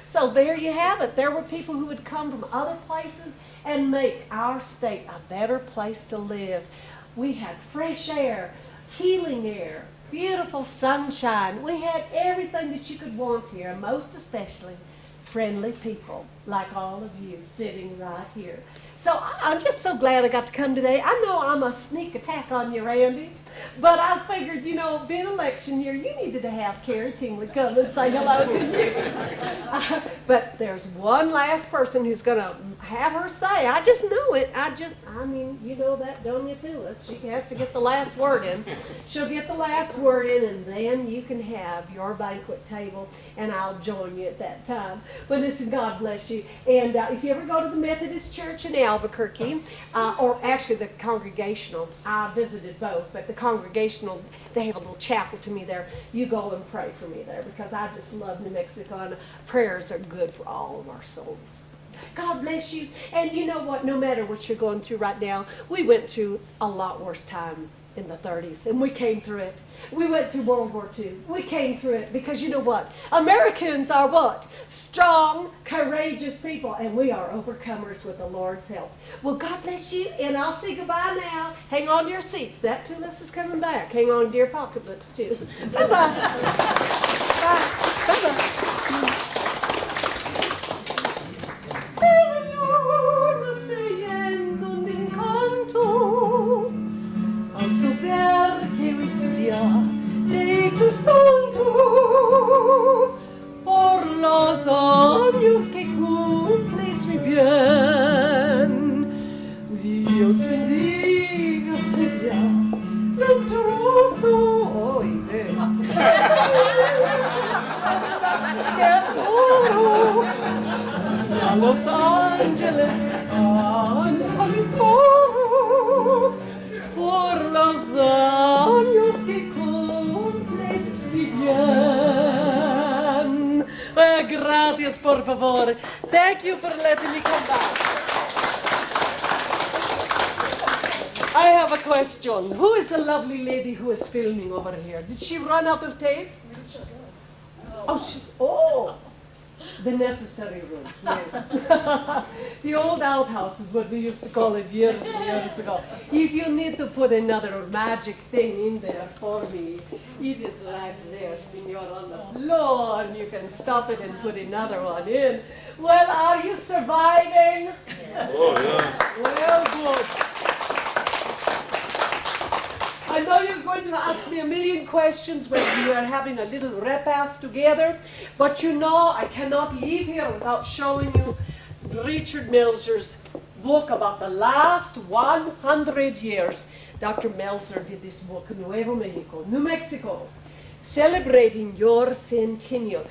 So there you have it. There were people who would come from other places and make our state a better place to live. We had fresh air, healing air, beautiful sunshine. We had everything that you could want here, and most especially friendly people like all of you sitting right here. So I'm just so glad I got to come today. I know I'm a sneak attack on you, Randy, but I figured, you know, being election year, you needed to have Carrie Tingley come and say hello to you. But there's one last person who's going to have her say. I just know it. I mean, you know that, don't you, too? She has to get the last word in. She'll get the last word in, and then you can have your banquet table, and I'll join you at that time. But listen, God bless you. And if you ever go to the Methodist Church in Albuquerque, or actually the Congregational, I visited both, but the Congregational, they have a little chapel to me there. You go and pray for me there, because I just love New Mexico, and prayers are good for all of our souls. God bless you. And you know what? No matter what you're going through right now, we went through a lot worse time in the 30s, and we came through it. We went through World War II. We came through it because you know what? Americans are what? strong, courageous people, and we are overcomers with the Lord's help. Well, God bless you, and I'll say goodbye now. Hang on to your seats. That Tulis is coming back. Hang on to your pocketbooks, too. Bye-bye. Bye. Bye-bye. De tu santo, por los años que cumples muy bien. Dios bendiga sea venturoso hoy. Que adoro a los ángeles canta mi coro por los años que cumples muy bien. Gracias, por favor. Thank you for letting me come back. I have a question. Who is the lovely lady who is filming over here? Did she run out of tape? Oh, the necessary room, yes. The old outhouse is what we used to call it years and years ago. If you need to put another magic thing in there for me, it is right there, senor, on the floor, and you can stop it and put another one in. Well, are you surviving? Oh, yes. Well, good. I know you're going to ask me a million questions when we are having a little repast together, but you know I cannot leave here without showing you Richard Melzer's book about the last 100 years. Dr. Melzer did this book, Nuevo Mexico, New Mexico, celebrating your centennial.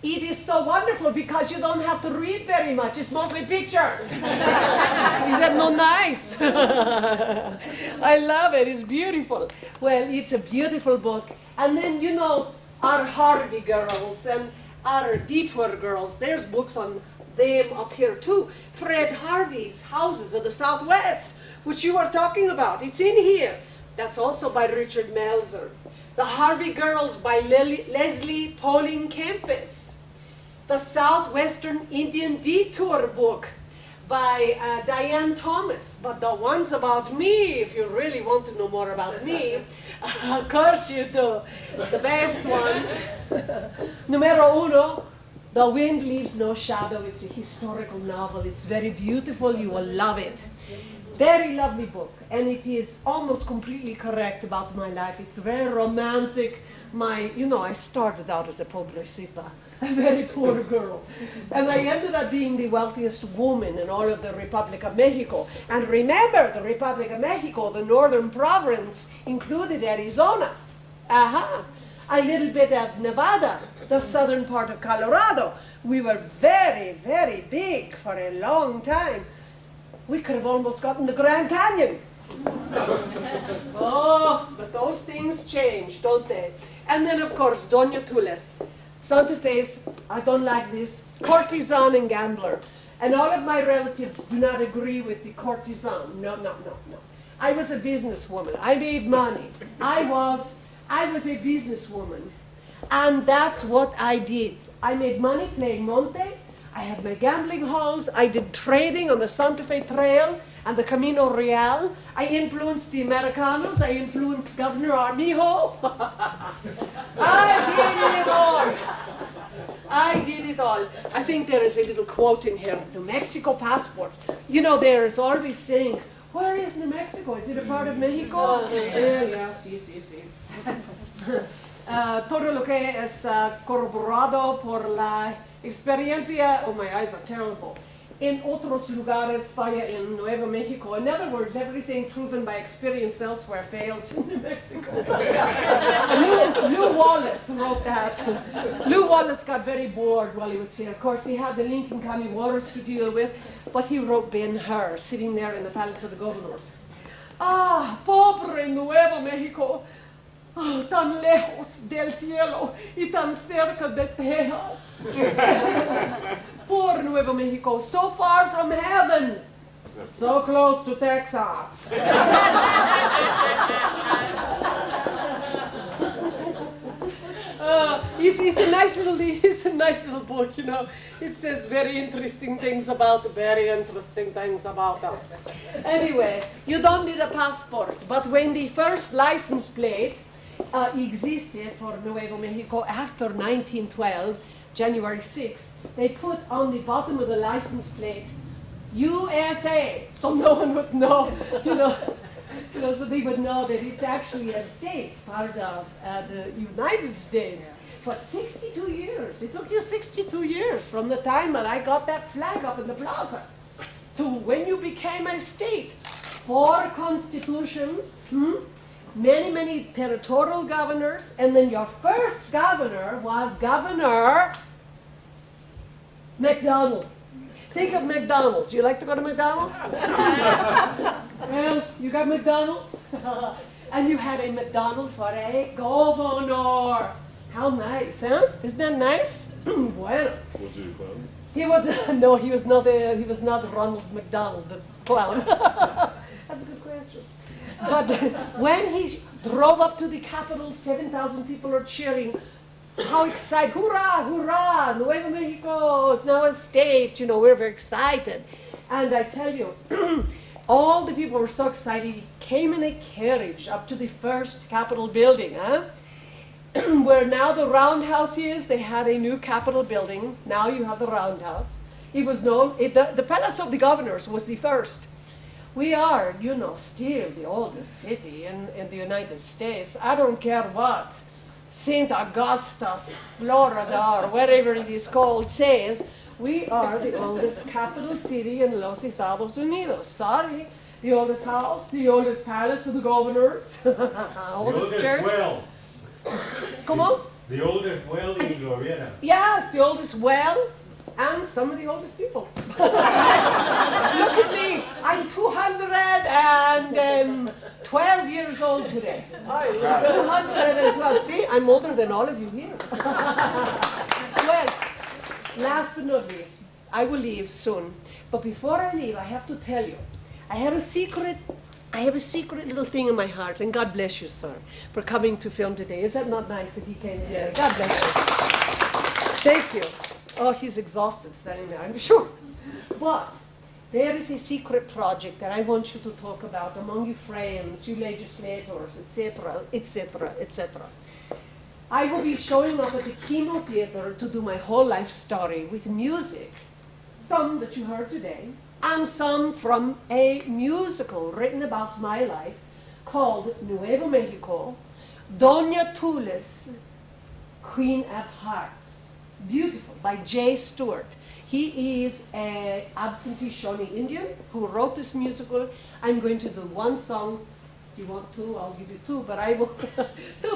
It is so wonderful because you don't have to read very much. It's mostly pictures. Is that not nice? I love it. It's beautiful. Well, it's a beautiful book. And then, you know, our Harvey girls and our Detour girls, there's books on them up here too. Fred Harvey's Houses of the Southwest, which you were talking about. It's in here. That's also by Richard Melzer. The Harvey Girls by Leslie Pauline Kempis. The Southwestern Indian Detour book by Diane Thomas. But the ones about me, if you really want to know more about me, of course you do. The best one, numero uno, The Wind Leaves No Shadow. It's a historical novel. It's very beautiful. You will love it. Very lovely book. And it is almost completely correct about my life. It's very romantic. I started out as a pobrecita, a very poor girl. And I ended up being the wealthiest woman in all of the Republic of Mexico. And remember, the Republic of Mexico, the northern province, included Arizona. A little bit of Nevada, the southern part of Colorado. We were very, very big for a long time. We could have almost gotten the Grand Canyon. Oh, but those things change, don't they? And then, of course, Doña Tules, Santa Fe's, I don't like this, courtesan and gambler. And all of my relatives do not agree with the courtesan. No. I was a businesswoman. I made money. I was a businesswoman. And that's what I did. I made money playing Monte. I had my gambling halls. I did trading on the Santa Fe Trail and the Camino Real. I influenced the Americanos. I influenced Governor Armijo. I did it all. I think there is a little quote in here, New Mexico passport. You know, there is always saying, where is New Mexico? Is it a part of Mexico? Sí. Todo lo que es corroborado por la experiencia, oh my eyes are terrible, in otros lugares falla en Nuevo Mexico. In other words, everything proven by experience elsewhere fails in New Mexico. Lew Wallace wrote that. Lew Wallace got very bored while he was here. Of course, he had the Lincoln County waters to deal with, but he wrote Ben-Hur, sitting there in the Palace of the Governors. Ah, pobre Nuevo Mexico. Oh, tan lejos del cielo y tan cerca de Texas. Poor Nuevo Mexico, so far from heaven, so close to Texas. It's a nice little book, you know. It says very interesting things about us. Anyway, you don't need a passport, but when the first license plate existed for Nuevo Mexico after 1912, January 6th, they put on the bottom of the license plate USA, so no one would know, so they would know that it's actually a state, part of the United States. But 62 years, it took you 62 years from the time that I got that flag up in the plaza to when you became a state. 4 constitutions, many territorial governors, and then your first governor was Governor McDonald. Think of McDonald's. You like to go to McDonald's? Well, you got McDonald's, and you had a McDonald for a governor. How nice, huh? Isn't that nice? Bueno. Was he a clown? He was no, he was not Ronald McDonald, the clown. That's a good question. But when he drove up to the Capitol, 7,000 people are cheering. How excited! Hurrah, hurrah! Nuevo Mexico is now a state. We're very excited. And I tell you, all the people were so excited. He came in a carriage up to the first Capitol building, where now the Roundhouse is. They had a new Capitol building. Now you have the Roundhouse. It was known. The Palace of the Governors was the first. We are, still the oldest city in the United States. I don't care what St. Augustus, Florida, or wherever it is called, says, we are the oldest capital city in Los Estados Unidos. Sorry, the oldest house, the oldest palace of the governors, oldest church. Well. Come on? The oldest well in Glorieta. Yes, the oldest well, and some of the oldest people. Look at me, I'm 212 years old today. 212, see, I'm older than all of you here. Well, last but not least, I will leave soon. But before I leave, I have to tell you, I have a secret little thing in my heart, and God bless you, sir, for coming to film today. Is that not nice that he came here? God bless you. Thank you. Oh, he's exhausted standing there, I'm sure. But there is a secret project that I want you to talk about among you friends, you legislators, etc., etc., etc. I will be showing up at the Kino Theater to do my whole life story with music, some that you heard today, and some from a musical written about my life called Nuevo Mexico, Doña Tules, Queen of Hearts. Beautiful, by J. Stewart. He is an absentee Shawnee Indian who wrote this musical. I'm going to do one song. If you want 2, I'll give you 2, but I will 2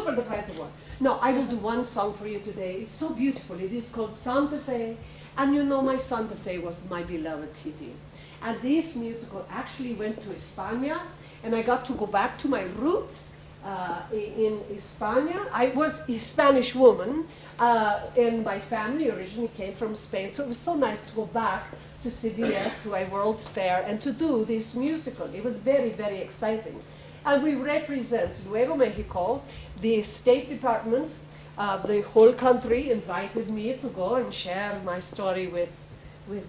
for the price of 1. No, I will do one song for you today. It's so beautiful. It is called Santa Fe. And my Santa Fe was my beloved city. And this musical actually went to España, and I got to go back to my roots in España. I was a Spanish woman, and my family originally came from Spain, so it was so nice to go back to Sevilla, to a World's Fair, and to do this musical. It was very, very exciting. And we represent Nuevo Mexico. The State Department of the whole country invited me to go and share my story with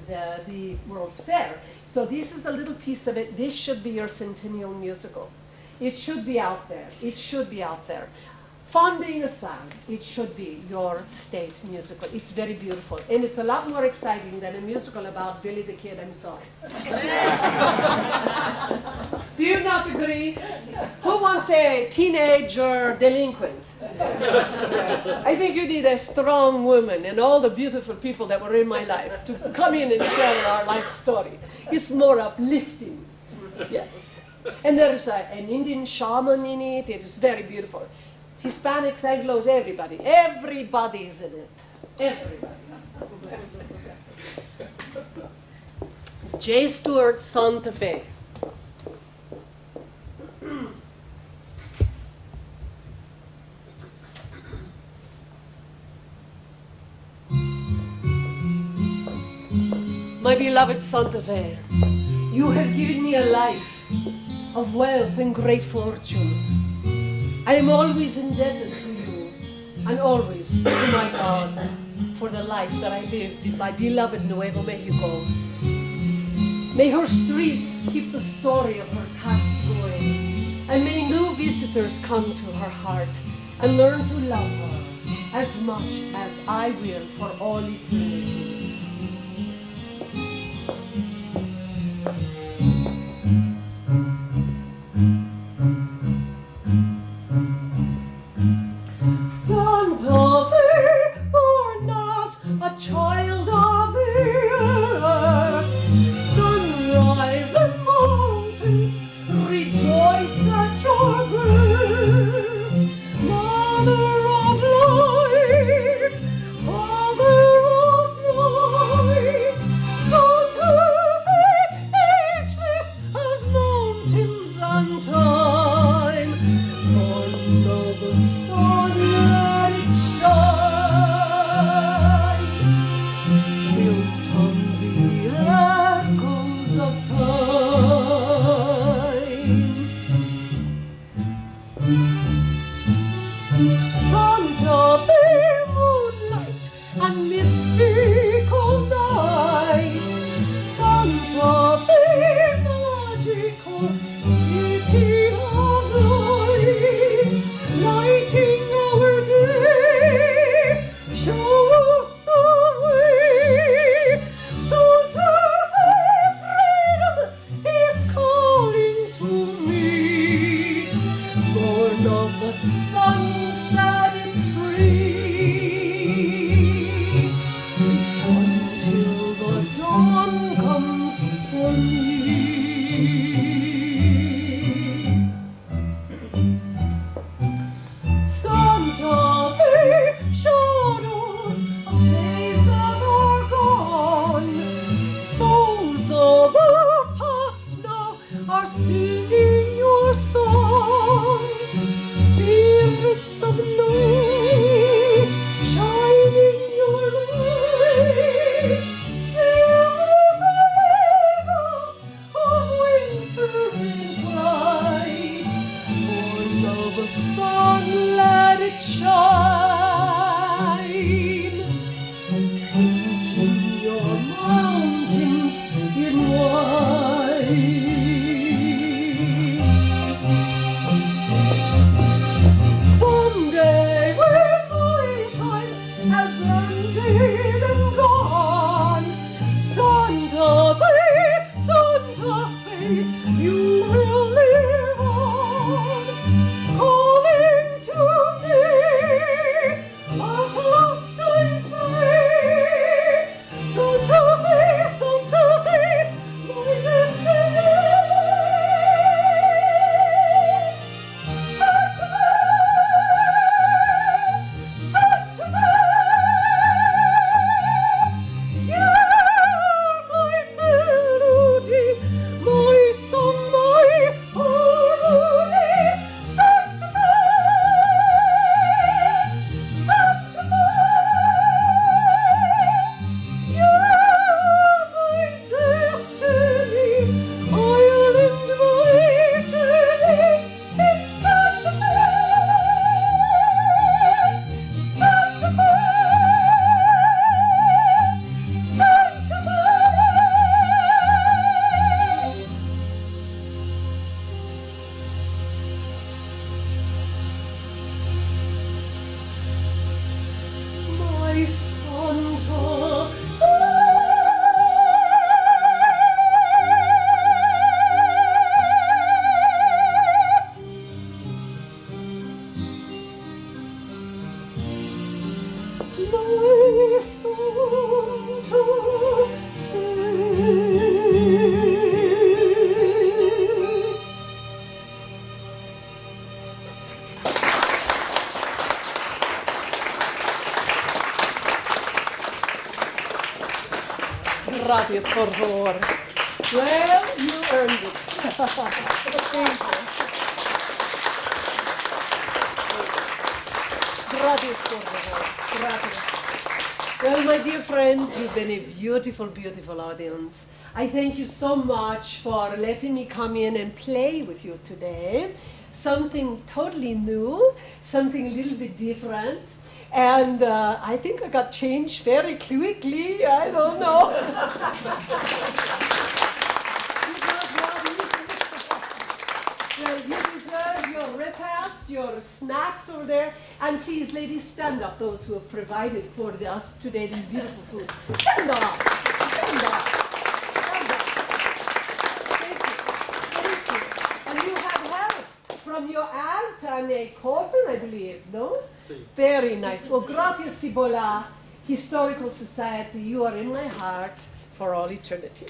the World's Fair. So this is a little piece of it. This should be your centennial musical. It should be out there. It should be out there. Funding aside, it should be your state musical. It's very beautiful. And it's a lot more exciting than a musical about Billy the Kid, I'm sorry. Do you not agree? Who wants a teenager delinquent? I think you need a strong woman and all the beautiful people that were in my life to come in and share our life story. It's more uplifting. Yes. And there's an Indian shaman in it. It's very beautiful. Hispanics, Anglos, everybody. Everybody's in it. Everybody. J. Stewart, Santa Fe. My beloved Santa Fe, you have given me a life of wealth and great fortune. I am always indebted to you. and always to my God for the life that I lived in my beloved Nuevo Mexico. May her streets keep the story of her past going, and may new visitors come to her heart and learn to love her as much as I will for all eternity. Santa Fe, born as a child of the earth, sunrise and mountains rejoiced at your birth. Mother of light, Father of light, Santa Fe, ageless as mountains and time, born of the sun, let it shine, built on the echoes of time. Santa Fe, moonlight and mystical nights, Santa Fe, magical city of light, lighting our day, show us the way. Santa Fe, freedom is calling to me, born of the sun, set it free, until the dawn comes for me. Santa Fe, shadows of days that are gone, souls of our past now are singing your song. Spirits of night, shining your light, silver eagles of winter in flight, born of the sun, let it shine, painting your mountains in white. Someday when my time has ended and gone, Santa Fe, you will live on, calling to me, at last I'm free. Santa Fe, my destiny. Santa Fe, you're my melody, my song, my harmony. Santa Fe, you're my destiny. I'll end my journey in Santa Fe. Santa Fe, Santa Fe. My Santa my Santa Fe. Gracias, por favor. Well, you earned it. Thank you. Gracias, por favor. Gracias. Well, my dear friends, you've been a beautiful, beautiful audience. I thank you so much for letting me come in and play with you today. Something totally new, something a little bit different. And I think I got changed very quickly. I don't know. It was not easy. Well, you deserve your repast, your snacks over there. And please, ladies, stand up, those who have provided for us today these beautiful foods. Stand up. Stand up. Stand up. Thank you. Thank you. And you have help from your aunt and a cousin, I believe, no? Very nice. Well, gracias, Cibola Historical Society. You are in my heart for all eternity.